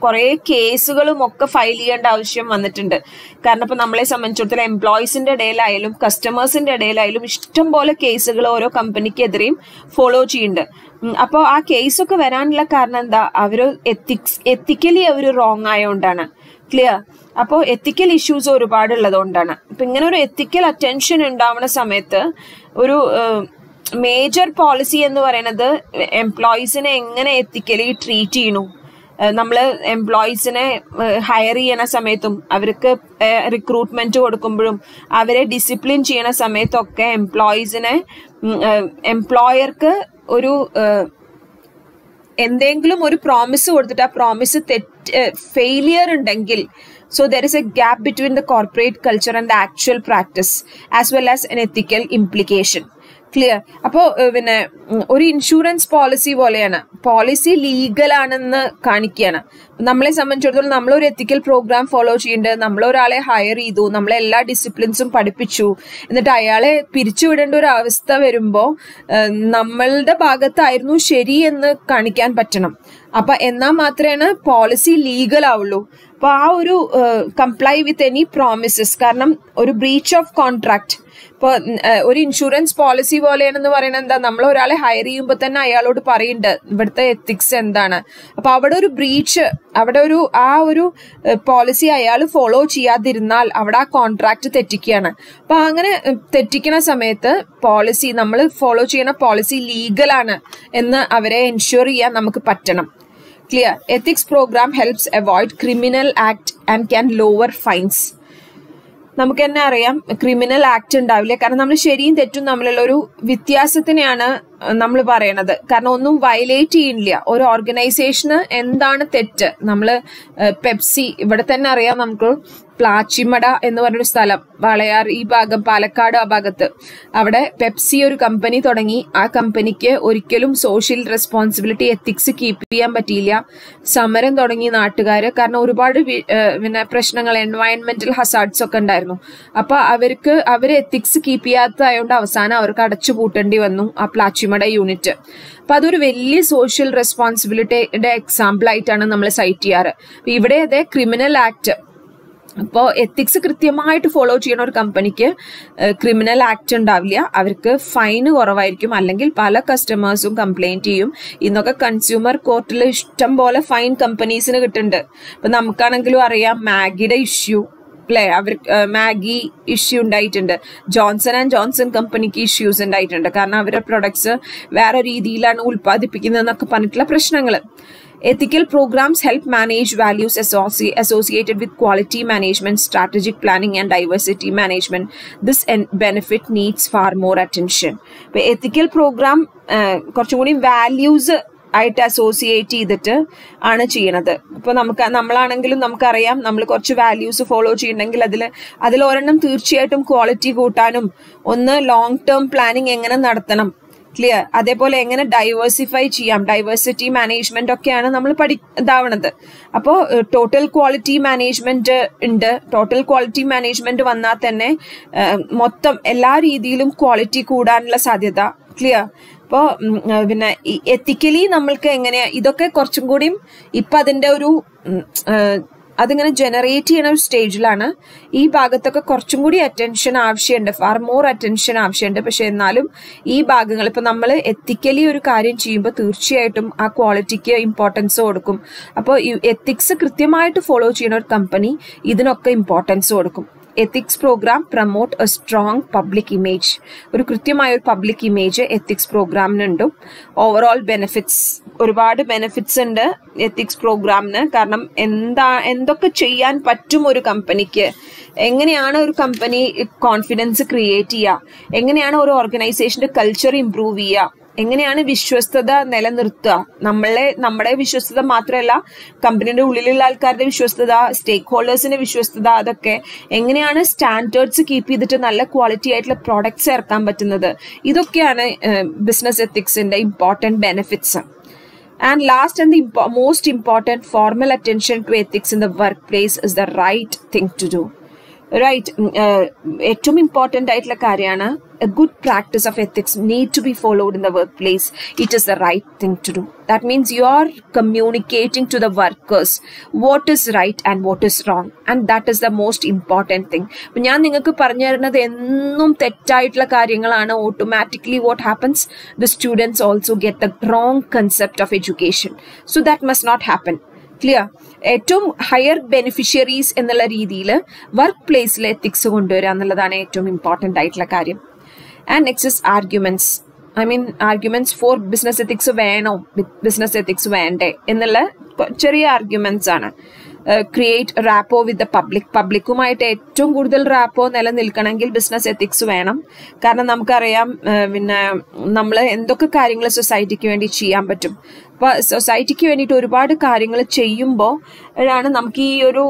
കുറെ കേസുകളും ഒക്കെ ഫയൽ ചെയ്യേണ്ട ആവശ്യം വന്നിട്ടുണ്ട്. കാരണം ഇപ്പൊ നമ്മളെ സംബന്ധിച്ചിടത്തോളം എംപ്ലോയീസിന്റെ ഇടയിലായാലും കസ്റ്റമേഴ്സിന്റെ ഇടയിലായാലും ഇഷ്ടം പോലെ കേസുകൾ ഓരോ കമ്പനിക്കെതിരെയും ഫോളോ ചെയ്യുന്നുണ്ട്. അപ്പോൾ ആ കേസൊക്കെ വരാനുള്ള കാരണം എന്താ? അവര് എത്തിക്കലി അവര് റോങ് ആയതുകൊണ്ടാണ്. ക്ലിയർ? അപ്പോൾ എത്തിക്കൽ ഇഷ്യൂസ് ഒരുപാട് ഉള്ളതുകൊണ്ടാണ്. അപ്പൊ ഇങ്ങനെ ഒരു എത്തിക്കൽ അറ്റൻഷൻ ഉണ്ടാവുന്ന സമയത്ത് ഒരു മേജർ പോളിസി എന്ന് പറയുന്നത് എംപ്ലോയീസിനെ എങ്ങനെ എത്തിക്കലി ട്രീറ്റ് ചെയ്യണു. നമ്മൾ എംപ്ലോയീസിനെ ഹയർ ചെയ്യണ സമയത്തും അവർക്ക് റിക്രൂട്ട്മെന്റ് കൊടുക്കുമ്പോഴും അവരെ ഡിസിപ്ലിൻ ചെയ്യണ സമയത്തൊക്കെ എംപ്ലോയർക്ക് ഒരു എന്തെങ്കിലും ഒരു പ്രോമിസ് കൊടുത്തിട്ട് ആ പ്രോമിസ് ഫെയിലിയർ ഉണ്ടെങ്കിൽ so there is a gap between the corporate culture and the actual practice as well as an ethical implication. Clear? അപ്പോൾ പിന്നെ ഒരു ഇൻഷുറൻസ് പോളിസി പോലെയാണ്. പോളിസി ലീഗൽ ആണെന്ന് കാണിക്കുകയാണ്. നമ്മളെ സംബന്ധിച്ചിടത്തോളം നമ്മളൊരു എത്തിക്കൽ പ്രോഗ്രാം ഫോളോ ചെയ്യുന്നുണ്ട്. നമ്മളൊരാളെ ഹയർ ചെയ്തു, നമ്മളെ എല്ലാ ഡിസിപ്ലിൻസും പഠിപ്പിച്ചു, എന്നിട്ട് അയാളെ പിരിച്ചുവിടേണ്ട ഒരു അവസ്ഥ വരുമ്പോൾ നമ്മളുടെ ഭാഗത്തായിരുന്നു ശരി എന്ന് കാണിക്കാൻ പറ്റണം. അപ്പൊ എന്നാൽ മാത്രമേ പോളിസി ലീഗൽ ആവുള്ളൂ. അപ്പൊ ആ ഒരു കംപ്ലൈ വിത്ത് എനി പ്രോമിസസ്. കാരണം ഒരു ബ്രീച്ച് ഓഫ് കോൺട്രാക്ട് ഇപ്പൊ ഒരു ഇൻഷുറൻസ് പോളിസി പോലെയാണെന്ന് പറയുന്നത് എന്താ? നമ്മൾ ഒരാളെ ഹയർ ചെയ്യുമ്പോൾ തന്നെ അയാളോട് പറയുന്നുണ്ട് ഇവിടുത്തെ എത്തിക്സ് എന്താണ്. അപ്പൊ അവിടെ ഒരു ബ്രീച്ച്, അവിടെ ആ ഒരു പോളിസി അയാൾ ഫോളോ ചെയ്യാതിരുന്നാൽ അവിടെ ആ കോൺട്രാക്ട് തെറ്റിക്കുകയാണ്. അപ്പൊ അങ്ങനെ തെറ്റിക്കുന്ന സമയത്ത് പോളിസി നമ്മൾ ഫോളോ ചെയ്യുന്ന പോളിസി ലീഗലാണ് എന്ന് അവരെ എൻഷുർ ചെയ്യാൻ നമുക്ക് പറ്റണം. Clear? Ethics program helps avoid criminal act and can lower fines. നമുക്ക് തന്നെ അറിയാം ക്രിമിനൽ ആക്ട് ഉണ്ടാവില്ല. കാരണം നമ്മൾ ശരിയും തെറ്റും തമ്മിലുള്ള ഒരു വ്യത്യാസത്തിനെയാണ് നമ്മൾ പറയണത്. കാരണം ഒന്നും വയലേറ്റ് ചെയ്യുന്നില്ല. ഒരു ഓർഗനൈസേഷന് എന്താണ് തെറ്റ്? നമ്മള് പെപ്സി, ഇവിടെ തന്നെ അറിയാം നമുക്ക് പ്ലാച്ചിമട എന്ന് പറഞ്ഞൊരു സ്ഥലം, വളയാർ ഈ ഭാഗം, പാലക്കാട് ആ ഭാഗത്ത്, അവിടെ പെപ്സി ഒരു കമ്പനി തുടങ്ങി. ആ കമ്പനിക്ക് ഒരിക്കലും സോഷ്യൽ റെസ്പോൺസിബിലിറ്റി എത്തിക്സ് കീപ്പ് ചെയ്യാൻ പറ്റിയില്ല. സമരം തുടങ്ങി നാട്ടുകാര്. കാരണം ഒരുപാട് പിന്നെ പ്രശ്നങ്ങൾ, എൻവയൺമെന്റൽ ഹസാർഡ്സ് ഒക്കെ ഉണ്ടായിരുന്നു. അപ്പൊ അവര് എത്തിക്സ് കീപ്പ് ചെയ്യാത്തതായതുകൊണ്ട് അവസാനം അവർക്ക് അടച്ചു പൂട്ടേണ്ടി വന്നു ആ പ്ലാച്ചിമട യൂണിറ്റ്. അപ്പൊ അതൊരു വലിയ സോഷ്യൽ റെസ്പോൺസിബിലിറ്റിയുടെ എക്സാമ്പിൾ ആയിട്ടാണ് നമ്മൾ സൈറ്റ് ചെയ്യാറ്. ഇവിടെ അതെ ക്രിമിനൽ ആക്ട്. അപ്പോൾ എത്തിക്സ് കൃത്യമായിട്ട് ഫോളോ ചെയ്യുന്ന ഒരു കമ്പനിക്ക് ക്രിമിനൽ ആക്ട് ഉണ്ടാവില്ല. അവർക്ക് ഫൈന് കുറവായിരിക്കും. അല്ലെങ്കിൽ പല കസ്റ്റമേഴ്സും കംപ്ലൈന്റ് ചെയ്യും. ഇന്നൊക്കെ കൺസ്യൂമർ കോർട്ടിൽ ഇഷ്ടം പോലെ ഫൈൻ കമ്പനീസിന് കിട്ടുന്നുണ്ട്. ഇപ്പൊ നമുക്കാണെങ്കിലും അറിയാം മാഗിയുടെ ഇഷ്യൂ അല്ലെ, അവർക്ക് മാഗി ഇഷ്യൂ ഉണ്ടായിട്ടുണ്ട്. ജോൺസൺ ആൻഡ് ജോൺസൺ കമ്പനിക്ക് ഇഷ്യൂസ് ഉണ്ടായിട്ടുണ്ട്. കാരണം അവരുടെ പ്രൊഡക്ട്സ് വേറെ രീതിയിലാണ് ഉൽപ്പാദിപ്പിക്കുന്നതെന്നൊക്കെ പറഞ്ഞിട്ടുള്ള പ്രശ്നങ്ങൾ. Ethical programs help manage values associated with quality management, strategic planning and diversity management. This benefit needs far more attention. But ethical program കുറച്ചും കൂടി വാല്യൂസ് ആയിട്ട് അസോസിയേറ്റ് ചെയ്തിട്ട് ആണ് ചെയ്യണത്. ഇപ്പൊ നമ്മളാണെങ്കിലും നമുക്കറിയാം നമ്മൾ കുറച്ച് വാല്യൂസ് ഫോളോ ചെയ്യണമെങ്കിൽ അതിൽ ഒരെണ്ണം തീർച്ചയായിട്ടും ക്വാളിറ്റി കൂട്ടാനും, ഒന്ന് ലോങ് ടേം പ്ലാനിങ് എങ്ങനെ നടത്തണം, ക്ലിയർ, അതേപോലെ എങ്ങനെ ഡൈവേഴ്സിഫൈ ചെയ്യാം, ഡൈവേഴ്സിറ്റി മാനേജ്മെന്റ് ഒക്കെയാണ് നമ്മൾ ഇതാവണത്. അപ്പോൾ ടോട്ടൽ ക്വാളിറ്റി മാനേജ്മെന്റ് ഉണ്ട്. ടോട്ടൽ ക്വാളിറ്റി മാനേജ്മെന്റ് വന്നാൽ തന്നെ മൊത്തം എല്ലാ രീതിയിലും ക്വാളിറ്റി കൂടാനുള്ള സാധ്യത, ക്ലിയർ. അപ്പോൾ പിന്നെ എത്തിക്കലി നമ്മൾക്ക് എങ്ങനെയാ ഇതൊക്കെ കുറച്ചും കൂടിയും ഇപ്പൊ അതിന്റെ ഒരു അതിങ്ങനെ ജനറേറ്റ് ചെയ്യുന്ന ഒരു സ്റ്റേജിലാണ്. ഈ ഭാഗത്തൊക്കെ കുറച്ചും കൂടി അറ്റൻഷൻ ആവശ്യമുണ്ട്, ഫാർ മോർ അറ്റൻഷൻ ആവശ്യമുണ്ട്. പക്ഷെ എന്നാലും ഈ ഭാഗങ്ങൾ ഇപ്പൊ നമ്മൾ എത്തിക്കലി ഒരു കാര്യം ചെയ്യുമ്പോൾ തീർച്ചയായിട്ടും ആ ക്വാളിറ്റിക്ക് ഇമ്പോർട്ടൻസ് കൊടുക്കും. അപ്പോൾ എത്തിക്സ് കൃത്യമായിട്ട് ഫോളോ ചെയ്യുന്ന ഒരു കമ്പനി ഇതിനൊക്കെ ഇമ്പോർട്ടൻസ് കൊടുക്കും. Ethics program promote a strong public image. ഒരു കൃത്യമായ ഒരു പബ്ലിക് ഇമേജ് എത്തിക്സ് പ്രോഗ്രാമിനുണ്ട്. ഓവറോൾ ബെനിഫിറ്റ്സ്, ഒരുപാട് ബെനിഫിറ്റ്സ് ഉണ്ട് എത്തിക്സ് പ്രോഗ്രാമിന്. കാരണം എന്തൊക്കെ ചെയ്യാൻ പറ്റും ഒരു കമ്പനിക്ക്, എങ്ങനെയാണ് ഒരു കമ്പനി കോൺഫിഡൻസ് ക്രിയേറ്റ് ചെയ്യുക, എങ്ങനെയാണ് ഒരു ഓർഗനൈസേഷന്റെ കൾച്ചർ ഇംപ്രൂവ് ചെയ്യുക, എങ്ങനെയാണ് വിശ്വസ്തത നിലനിർത്തുക, നമ്മുടെ വിശ്വസ്തത മാത്രമല്ല കമ്പനിയുടെ ഉള്ളിലുള്ള ആൾക്കാരുടെ വിശ്വസ്തത, സ്റ്റേക്ക് ഹോൾഡേഴ്സിന്റെ വിശ്വസ്തത, അതൊക്കെ എങ്ങനെയാണ് സ്റ്റാൻഡേർഡ്സ് കീപ്പ് ചെയ്തിട്ട് നല്ല ക്വാളിറ്റി ആയിട്ടുള്ള പ്രോഡക്ട്സ് ഇറക്കാൻ പറ്റുന്നത്, ഇതൊക്കെയാണ് ബിസിനസ് എത്തിക്സിന്റെ important benefits. And last and the most important, formal attention to ethics in the workplace is the right thing to do. Right, ഏറ്റവും ഇമ്പോർട്ടൻ്റ് ആയിട്ടുള്ള കാര്യമാണ് a good practice of ethics need to be followed in the workplace. It is the right thing to do. That means you are communicating to the workers what is right and what is wrong, and that is the most important thing. ഞാൻ നിങ്ങൾക്ക് പറഞ്ഞു തരുന്നത് എന്നും തെറ്റായിട്ടുള്ള കാര്യങ്ങളാണ്. Automatically what happens, the students also get the wrong concept of education. So that must not happen. Clear? ഏറ്റവും higher beneficiaries എന്നുള്ള രീതിയിൽ വർക്ക് പ്ലേസിൽ എത്തിക്സ് കൊണ്ടുവരിക എന്നുള്ളതാണ് ഏറ്റവും ഇമ്പോർട്ടൻ്റ് ആയിട്ടുള്ള കാര്യം. And next is arguments. Arguments four business ethics വേണോ, ബിസിനസ് എത്തിക്സ് വേണ്ടേ എന്നുള്ള ചെറിയ ആർഗ്യുമെന്റ്സ് ആണ്. ക്രിയേറ്റ് റാപ്പോ വിത്ത് ദ പബ്ലിക്കുമായിട്ട് ഏറ്റവും കൂടുതൽ റാപ്പോ നിലനിൽക്കണമെങ്കിൽ ബിസിനസ് എത്തിക്സ് വേണം. കാരണം നമുക്കറിയാം പിന്നെ നമ്മൾ എന്തൊക്കെ കാര്യങ്ങൾ സൊസൈറ്റിക്ക് വേണ്ടി ചെയ്യാൻ പറ്റും. അപ്പോൾ സൊസൈറ്റിക്ക് വേണ്ടിയിട്ട് ഒരുപാട് കാര്യങ്ങൾ ചെയ്യുമ്പോൾ ആണ് നമുക്ക് ഈ ഒരു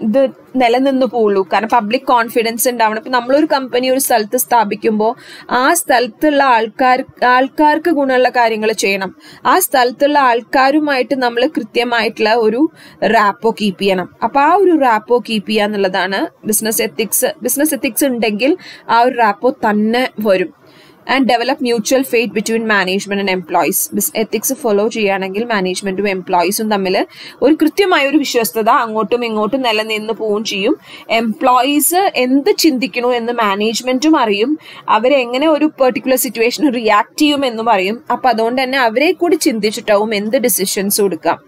ഇത് നിലനിന്ന് പോവുള്ളൂ. കാരണം പബ്ലിക് കോൺഫിഡൻസ് ഉണ്ടാവണം. ഇപ്പം നമ്മളൊരു കമ്പനി ഒരു സ്ഥലത്ത് സ്ഥാപിക്കുമ്പോൾ ആ സ്ഥലത്തുള്ള ആൾക്കാർക്ക് ഗുണമുള്ള കാര്യങ്ങൾ ചെയ്യണം. ആ സ്ഥലത്തുള്ള ആൾക്കാരുമായിട്ട് നമ്മൾ കൃത്യമായിട്ടുള്ള ഒരു റാപ്പോ കീപ്പ് ചെയ്യണം. അപ്പോൾ ആ ഒരു റാപ്പോ കീപ്പ് ചെയ്യുക എന്നുള്ളതാണ് ബിസിനസ് എത്തിക്സ്. ബിസിനസ് എത്തിക്സ് ഉണ്ടെങ്കിൽ ആ ഒരു റാപ്പോ തന്നെ വരും. And develop mutual faith between management and employees. Ethics follow ചെയ്യുകയാണെങ്കിൽ മാനേജ്മെന്റും എംപ്ലോയീസും തമ്മിൽ ഒരു കൃത്യമായ ഒരു വിശ്വസ്തത അങ്ങോട്ടും ഇങ്ങോട്ടും നിലനിന്ന് പോവുകയും ചെയ്യും. എംപ്ലോയീസ് എന്ത് ചിന്തിക്കണോ എന്ന് മാനേജ്മെന്റും അറിയും. അവരെങ്ങനെ ഒരു പെർട്ടിക്കുലർ സിറ്റുവേഷൻ റിയാക്ട് ചെയ്യും എന്നും അറിയും. അപ്പൊ അതുകൊണ്ട് തന്നെ അവരെ കൂടി ചിന്തിച്ചിട്ടാവും എന്ത് ഡിസിഷൻസ് കൊടുക്കാം.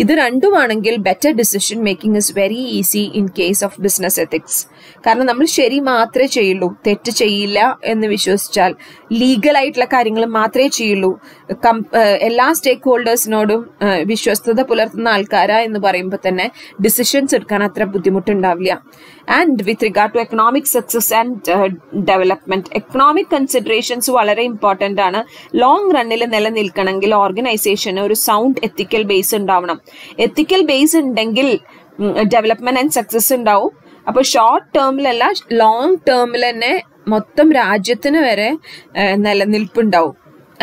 ഇത് രണ്ടുമാണെങ്കിൽ better decision making is very easy in case of business ethics. കാരണം നമ്മൾ ശരി മാത്രമേ ചെയ്യുള്ളൂ, തെറ്റ് ചെയ്യില്ല എന്ന് വിശ്വസിച്ചാൽ, ലീഗൽ ആയിട്ടുള്ള കാര്യങ്ങൾ മാത്രമേ ചെയ്യുള്ളൂ, എല്ലാ സ്റ്റേക്ക് ഹോൾഡേഴ്സിനോടും വിശ്വസ്തത പുലർത്തുന്ന ആൾക്കാരാ എന്ന് പറയുമ്പോൾ തന്നെ ഡിസിഷൻസ് എടുക്കാൻ അത്ര ബുദ്ധിമുട്ടുണ്ടാവില്ല. And with regard to economic success and development, economic considerations വളരെ ഇമ്പോർട്ടൻ്റ് ആണ്. ലോങ് റണ്ണിൽ നിലനിൽക്കണമെങ്കിൽ ഓർഗനൈസേഷന് ഒരു സൗണ്ട് എത്തിക്കൽ ബേസ് ഉണ്ടാവണം. എത്തിക്കൽ ബേസ് ഉണ്ടെങ്കിൽ ഡെവലപ്മെന്റ് ആൻഡ് സക്സസ് ഉണ്ടാവും. അപ്പോൾ ഷോർട്ട് ടേമിലല്ല ലോങ് ടേമിൽ തന്നെ മൊത്തം രാജ്യത്തിന് വരെ നിലനിൽപ്പുണ്ടാവും.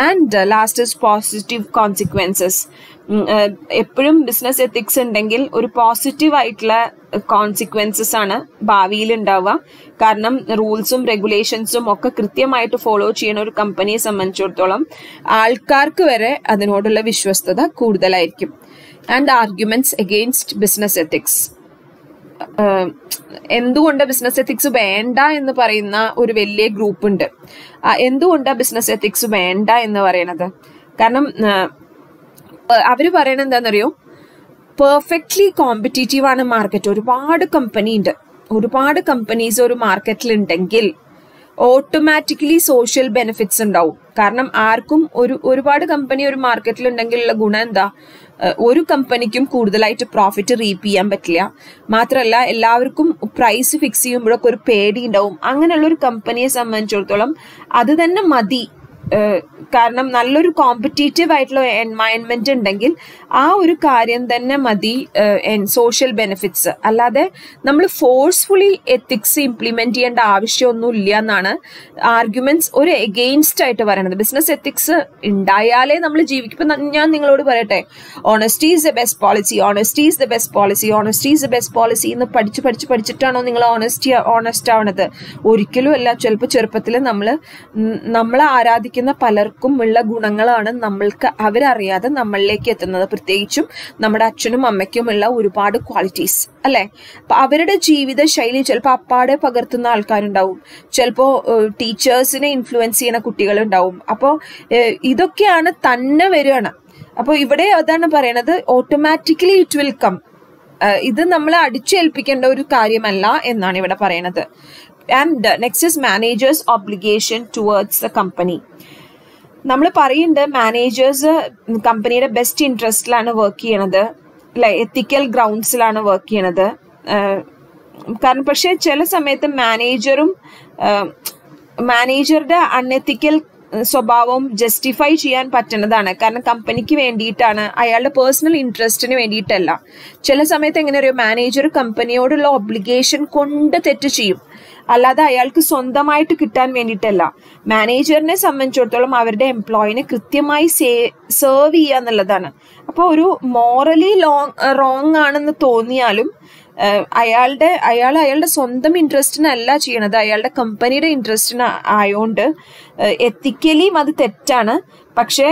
And last is positive consequences. എപ്പോഴും ബിസിനസ് എത്തിക്സ് ഉണ്ടെങ്കിൽ ഒരു പോസിറ്റീവ് ആയിട്ടുള്ള കോൺസിക്വൻസസ് ആണ് ഭാവിയിൽ ഉണ്ടാവുക. കാരണം റൂൾസും റെഗുലേഷൻസും ഒക്കെ കൃത്യമായിട്ട് ഫോളോ ചെയ്യുന്ന ഒരു കമ്പനിയെ സംബന്ധിച്ചിടത്തോളം ആൾക്കാർക്ക് വരെ അതിനോടുള്ള വിശ്വസ്തത കൂടുതലായിരിക്കും. And arguments against business ethics. എന്തുകൊണ്ട് ബിസിനസ് എത്തിക്സ് വേണ്ട എന്ന് പറയുന്ന ഒരു വലിയ ഗ്രൂപ്പ് ഉണ്ട്. എന്തുകൊണ്ടാണ് ബിസിനസ് എത്തിക്സ് വേണ്ട എന്ന് പറയണത്? കാരണം അവര് പറയണത് എന്താണെന്നറിയോ, പെർഫെക്റ്റ്ലി കോമ്പറ്റീറ്റീവ് ആണ് മാർക്കറ്റ്. ഒരുപാട് കമ്പനീസ് ഒരു മാർക്കറ്റിൽ ഉണ്ടെങ്കിൽ ഓട്ടോമാറ്റിക്കലി സോഷ്യൽ ബെനിഫിറ്റ്സ് ഉണ്ടാവും. കാരണം ആർക്കും ഒരുപാട് കമ്പനി ഒരു മാർക്കറ്റിൽ ഉണ്ടെങ്കിലുള്ള ഗുണം എന്താ, ഒരു കമ്പനിക്കും കൂടുതലായിട്ട് പ്രോഫിറ്റ് റീപ്പ് ചെയ്യാൻ പറ്റില്ല. മാത്രമല്ല എല്ലാവർക്കും പ്രൈസ് ഫിക്സ് ചെയ്യുമ്പോഴൊക്കെ ഒരു പേടി ഉണ്ടാവും. അങ്ങനെയുള്ള ഒരു കമ്പനിയെ സംബന്ധിച്ചിടത്തോളം അത് തന്നെ മതി. കാരണം നല്ലൊരു കോമ്പറ്റീറ്റീവ് ആയിട്ടുള്ള എൻവയൺമെന്റ് ഉണ്ടെങ്കിൽ ആ ഒരു കാര്യം തന്നെ മതി സോഷ്യൽ ബെനിഫിറ്റ്സ്. അല്ലാതെ നമ്മൾ ഫോഴ്സ്ഫുള്ളി എത്തിക്സ് ഇംപ്ലിമെന്റ് ചെയ്യേണ്ട ആവശ്യമൊന്നുമില്ല എന്നാണ് ആർഗ്യുമെന്റ്സ് ഒരു എഗെയിൻസ്റ്റ് ആയിട്ട് പറയുന്നത്. ബിസിനസ് എത്തിക്സ് ഉണ്ടായാലേ നമ്മൾ ജീവിക്കും. ഇപ്പൊ ഞാൻ നിങ്ങളോട് പറയട്ടെ, honesty is the best policy, honesty is the best policy, honesty is the best policy എന്ന് പഠിച്ചിട്ടാണോ നിങ്ങൾ ഓണസ്റ്റ് ആവണത്? ഒരിക്കലും അല്ല. ചിലപ്പോൾ ചെറുപ്പത്തിൽ നമ്മളെ ആരാധിക്കുന്ന പലർക്കും ഉള്ള ഗുണങ്ങളാണ് നമ്മൾക്ക് അവരറിയാതെ നമ്മളിലേക്ക് എത്തുന്നത്. പ്രത്യേകിച്ചും നമ്മുടെ അച്ഛനും അമ്മയ്ക്കും ഉള്ള ഒരുപാട് ക്വാളിറ്റീസ് അല്ലെ. അപ്പൊ അവരുടെ ജീവിത ശൈലി ചിലപ്പോൾ അപ്പാടെ പകർത്തുന്ന ആൾക്കാരുണ്ടാവും, ചിലപ്പോ ടീച്ചേഴ്സിനെ ഇൻഫ്ലുവൻസ് ചെയ്യുന്ന കുട്ടികളുണ്ടാവും. അപ്പോൾ ഇതൊക്കെയാണ് തന്നെ വരികയാണ്. അപ്പോൾ ഇവിടെ അതാണ് പറയണത്, ഓട്ടോമാറ്റിക്കലി ഇറ്റ് വിൽ കം. ഇത് നമ്മൾ അടിച്ചേൽപ്പിക്കേണ്ട ഒരു കാര്യമല്ല എന്നാണ് ഇവിടെ പറയുന്നത്. And next is managers obligation towards the company. നമ്മൾ പറയുന്നുണ്ട് മാനേജേഴ്സ് കമ്പനിയുടെ ബെസ്റ്റ് ഇൻട്രസ്റ്റിലാണ് വർക്ക് ചെയ്യണത്, അല്ലെ, എത്തിക്കൽ ഗ്രൗണ്ട്സിലാണ് വർക്ക് ചെയ്യണത്. കാരണം പക്ഷെ ചില സമയത്ത് മാനേജറുടെ അൺഎത്തിക്കൽ സ്വഭാവം ജസ്റ്റിഫൈ ചെയ്യാൻ പറ്റുന്നതാണ്. കാരണം കമ്പനിക്ക് വേണ്ടിയിട്ടാണ്, അയാളുടെ പേഴ്സണൽ ഇൻട്രസ്റ്റിന് വേണ്ടിയിട്ടല്ല. ചില സമയത്ത് എങ്ങനെ അറിയോ, മാനേജർ കമ്പനിയോടുള്ള ഒബ്ലിഗേഷൻ കൊണ്ട് തെറ്റ് ചെയ്യും, അല്ലാതെ അയാൾക്ക് സ്വന്തമായിട്ട് കിട്ടാൻ വേണ്ടിയിട്ടല്ല. മാനേജറിനെ സംബന്ധിച്ചിടത്തോളം അവരുടെ എംപ്ലോയിനെ കൃത്യമായി സെർവ് ചെയ്യുക എന്നുള്ളതാണ്. അപ്പോൾ ഒരു മോറലി റോങ് ആണെന്ന് തോന്നിയാലും അയാളുടെ സ്വന്തം ഇൻട്രസ്റ്റിനല്ല ചെയ്യണത്, അയാളുടെ കമ്പനിയുടെ ഇൻട്രസ്റ്റിന് ആയോണ്ട് എത്തിക്കലിയും അത് തെറ്റാണ്. പക്ഷേ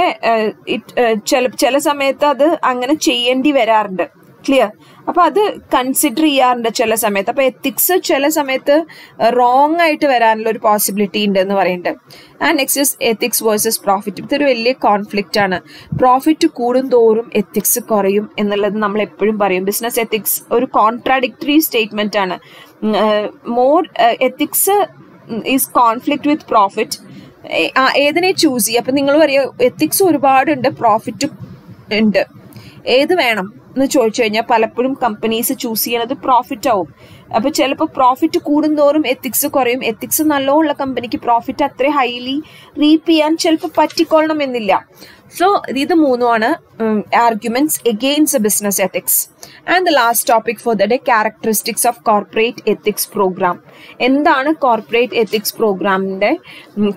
ചില സമയത്ത് അത് അങ്ങനെ ചെയ്യേണ്ടി വരാറുണ്ട്. ക്ലിയർ? അപ്പൊ അത് കൺസിഡർ ചെയ്യാറുണ്ട് ചില സമയത്ത്. അപ്പൊ എത്തിക്സ് ചില സമയത്ത് റോങ് ആയിട്ട് വരാനുള്ള ഒരു പോസിബിലിറ്റി ഉണ്ട് എന്ന് പറയുന്നുണ്ട്. And next is ethics versus profit. ഇതൊരു വലിയ കോൺഫ്ലിക്റ്റ് ആണ്. പ്രോഫിറ്റ് കൂടും തോറും എത്തിക്സ് കുറയും എന്നുള്ളത് നമ്മൾ എപ്പോഴും പറയും. ബിസിനസ് എത്തിക്സ് ഒരു കോൺട്രാഡിക്ടറി സ്റ്റേറ്റ്മെന്റ് ആണ്. More ethics is conflict with profit. ഏതിനെ ചൂസ് ചെയ്യുക? അപ്പൊ നിങ്ങൾ പറയുക എത്തിക്സ് ഒരുപാടുണ്ട്, പ്രോഫിറ്റ് ഉണ്ട്, ഏത് വേണം എന്ന് ചോദിച്ചു കഴിഞ്ഞാൽ പലപ്പോഴും കമ്പനീസ് ചൂസ് ചെയ്യണത് പ്രോഫിറ്റ് ആവും. അപ്പൊ ചിലപ്പോൾ പ്രോഫിറ്റ് കൂടുന്തോറും എത്തിക്സ് കുറയും. എത്തിക്സ് നല്ലോണമുള്ള കമ്പനിക്ക് പ്രോഫിറ്റ് അത്ര ഹൈലി റീപ്പ് ചെയ്യാൻ ചിലപ്പോൾ പറ്റിക്കൊള്ളണം എന്നില്ല. സോ ഇത് മൂന്നുമാണ് arguments against business ethics. And the last topic for the day, characteristics of corporate ethics program. എന്താണ് കോർപ്പറേറ്റ് എത്തിക്സ് പ്രോഗ്രാമിന്റെ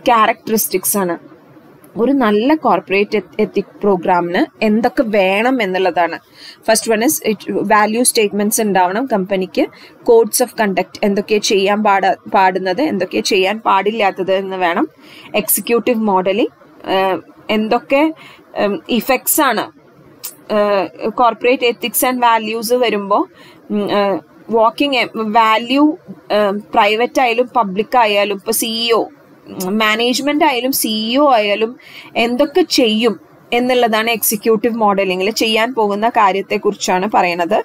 ക്യാരക്ടറിസ്റ്റിക്സ് ആണ്. ഒരു നല്ല കോർപ്പറേറ്റ് എത്തിക് പ്രോഗ്രാമിന് എന്തൊക്കെ വേണം എന്നുള്ളതാണ്. First one is value statements ഉണ്ടാവണം കമ്പനിക്ക്. കോഡ്സ് ഓഫ് കണ്ടക്ട്, എന്തൊക്കെ ചെയ്യാൻ പാടുന്നത്, എന്തൊക്കെ ചെയ്യാൻ പാടില്ലാത്തത് എന്ന് വേണം. എക്സിക്യൂട്ടീവ് മോഡലിംഗ്, എന്തൊക്കെ ഇഫക്ട്സ് ആണ് കോർപ്പറേറ്റ് എത്തിക്സ് ആൻഡ് വാല്യൂസ് വരുമ്പോൾ വാക്കിംഗ് വാല്യൂ പ്രൈവറ്റ് ആയാലും പബ്ലിക് ആയാലും, ഇപ്പൊ സിഇഒ മാനേജ്മെന്റ് ആയാലും സിഇഒ ആയാലും എന്തൊക്കെ ചെയ്യും എന്നുള്ളതാണ് എക്സിക്യൂട്ടീവ് മോഡലിംഗിൽ ചെയ്യാൻ പോകുന്ന കാര്യത്തെക്കുറിച്ചാണ് പറയുന്നത്.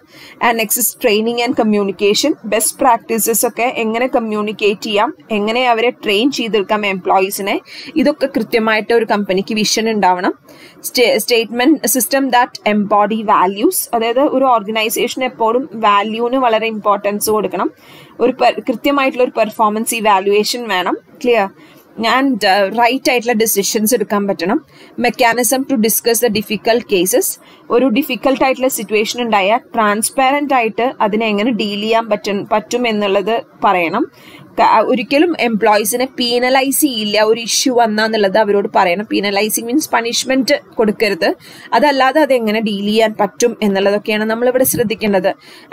And next training and communication, best practices ഒക്കെ എങ്ങനെ കമ്മ്യൂണിക്കേറ്റ് ചെയ്യാം, എങ്ങനെ അവരെ ട്രെയിൻ ചെയ്തെടുക്കാം എംപ്ലോയീസിനെ, ഇതൊക്കെ കൃത്യമായിട്ട് ഒരു കമ്പനിക്ക് വിഷൻ ഉണ്ടാവണം. Statement system that embody values, അതായത് ഒരു ഓർഗനൈസേഷൻ എപ്പോഴും വാല്യൂന് വളരെ ഇമ്പോർട്ടൻസ് കൊടുക്കണം. ഒരു കൃത്യമായിട്ടുള്ള ഒരു പെർഫോമൻസ് ഇവാലുവേഷൻ വേണം. ക്ലിയർ? ആൻഡ് റൈറ്റ് ആയിട്ടുള്ള ഡിസിഷൻസ് എടുക്കാൻ പറ്റണം. Mechanism to discuss the difficult cases, ഒരു ഡിഫിക്കൽട്ട് ആയിട്ടുള്ള സിറ്റുവേഷൻ ഉണ്ടായാൽ ട്രാൻസ്പാരന്റ് ആയിട്ട് അതിനെ എങ്ങനെ ഡീൽ ചെയ്യാൻ പറ്റും എന്നുള്ളത് പറയണം. ഒരിക്കലും എംപ്ലോയീസിനെ പീനലൈസ് ചെയ്യില്ല ഒരു ഇഷ്യൂ വന്നാന്നുള്ളത് അവരോട് പറയണം. പീനലൈസിങ് മീൻസ് പണിഷ്മെന്റ് കൊടുക്കരുത്, അതല്ലാതെ അത് എങ്ങനെ ഡീൽ ചെയ്യാൻ പറ്റും എന്നുള്ളതൊക്കെയാണ് നമ്മളിവിടെ ശ്രദ്ധിക്കേണ്ടത്.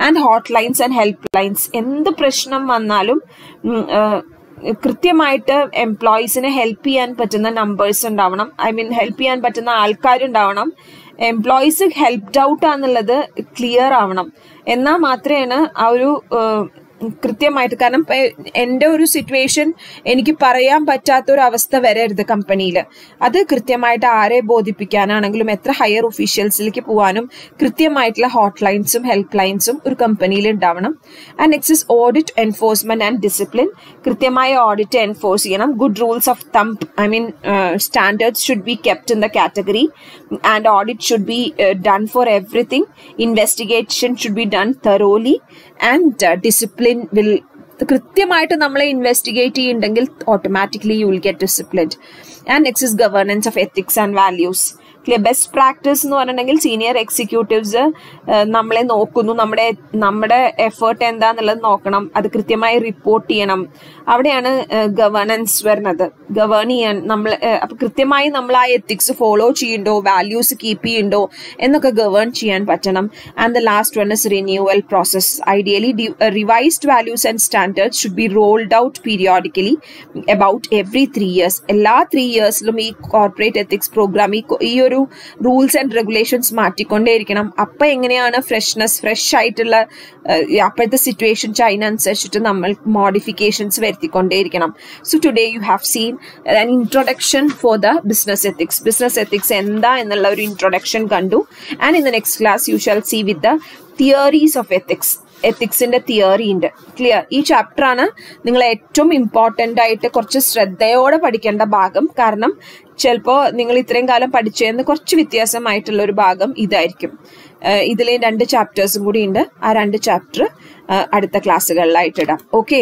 And hot lines and help lines, എന്ത് പ്രശ്നം വന്നാലും കൃത്യമായിട്ട് എംപ്ലോയീസിനെ ഹെൽപ്പ് ചെയ്യാൻ പറ്റുന്ന നമ്പേഴ്സ് ഉണ്ടാവണം. ഹെൽപ്പ് ചെയ്യാൻ പറ്റുന്ന ആൾക്കാരുണ്ടാവണം. എംപ്ലോയീസ് ഹെൽപ്ഡ് ഔട്ട് ആണെന്നുള്ളത് ക്ലിയർ ആവണം. എന്നാൽ മാത്രമേ ആ ഒരു കൃത്യമായിട്ട്, കാരണം എൻ്റെ ഒരു സിറ്റുവേഷൻ എനിക്ക് പറയാൻ പറ്റാത്തൊരു അവസ്ഥ വരരുത് കമ്പനിയിൽ. അത് കൃത്യമായിട്ട് ആരെ ബോധിപ്പിക്കാനാണെങ്കിലും എത്ര ഹയർ ഒഫീഷ്യൽസിലേക്ക് പോകാനും കൃത്യമായിട്ടുള്ള ഹോട്ട് ലൈൻസും ഹെൽപ്പ് ലൈൻസും ഒരു കമ്പനിയിൽ ഉണ്ടാവണം. And next is audit enforcement and discipline, കൃത്യമായ ഓഡിറ്റ് എൻഫോഴ്സ് ചെയ്യണം. Good rules of thumb, standards should be kept in the category and audit should be done for everything. Investigation should be done thoroughly and discipline will കൃത്യമായിട്ട് നമ്മളെ investigate ചെയ്യുന്നുണ്ടെങ്കിൽ automatically you will get disciplined. And next is governance of ethics and values. Clear? Best practice എന്ന് പറഞ്ഞിട്ടുണ്ടെങ്കിൽ senior executives നമ്മളെ നോക്കുന്നു, നമ്മുടെ effort എന്താന്നുള്ളത് നോക്കണം, അത് കൃത്യമായി റിപ്പോർട്ട് ചെയ്യണം. അവിടെയാണ് ഗവേണൻസ് വരുന്നത്. ഗവേൺ ചെയ്യാൻ അപ്പൊ കൃത്യമായി നമ്മൾ ആ എത്തിക്സ് ഫോളോ ചെയ്യുന്നുണ്ടോ, വാല്യൂസ് കീപ്പ് ചെയ്യുന്നുണ്ടോ എന്നൊക്കെ ഗവേൺ ചെയ്യാൻ പറ്റണം. And the last one is renewal process. Ideally revised values and standards should be rolled out periodically about every 3 years. എല്ലാ 3 yearsലും ഈ കോർപ്പറേറ്റ് എത്തിക്സ് പ്രോഗ്രാം, ഈ ഒരു റൂൾസ് ആൻഡ് റെഗുലേഷൻസ് മാറ്റിക്കൊണ്ടേയിരിക്കണം. അപ്പം എങ്ങനെയാണ് ഫ്രഷ് ആയിട്ടുള്ള അപ്പോഴത്തെ സിറ്റുവേഷൻസ് അതിനനുസരിച്ചിട്ട് നമ്മൾ മോഡിഫിക്കേഷൻസ് വരുത്തിക്കൊണ്ടേയിരിക്കണം. So today you have seen an introduction for the business ethics. Business ethics എന്താ എന്നുള്ള ഒരു ഇൻട്രൊഡക്ഷൻ കണ്ടു. And in the next class you shall see with the theories of ethics. എത്തിക്സിന്റെ തിയറി ഉണ്ട്. ക്ലിയർ? ഈ ചാപ്റ്റർ ആണ് നിങ്ങൾ ഏറ്റവും ഇമ്പോർട്ടൻ്റ് ആയിട്ട് കുറച്ച് ശ്രദ്ധയോടെ പഠിക്കേണ്ട ഭാഗം. കാരണം ചിലപ്പോൾ നിങ്ങൾ ഇത്രയും കാലം പഠിച്ചതെന്ന് കുറച്ച് വ്യത്യാസമായിട്ടുള്ള ഒരു ഭാഗം ഇതായിരിക്കും. ഇതിലെ 2 ചാപ്റ്റേഴ്സും കൂടി ഉണ്ട്. ആ 2 ചാപ്റ്റർ അടുത്ത ക്ലാസ്സുകളിലായിട്ടിടാം. ഓക്കെ.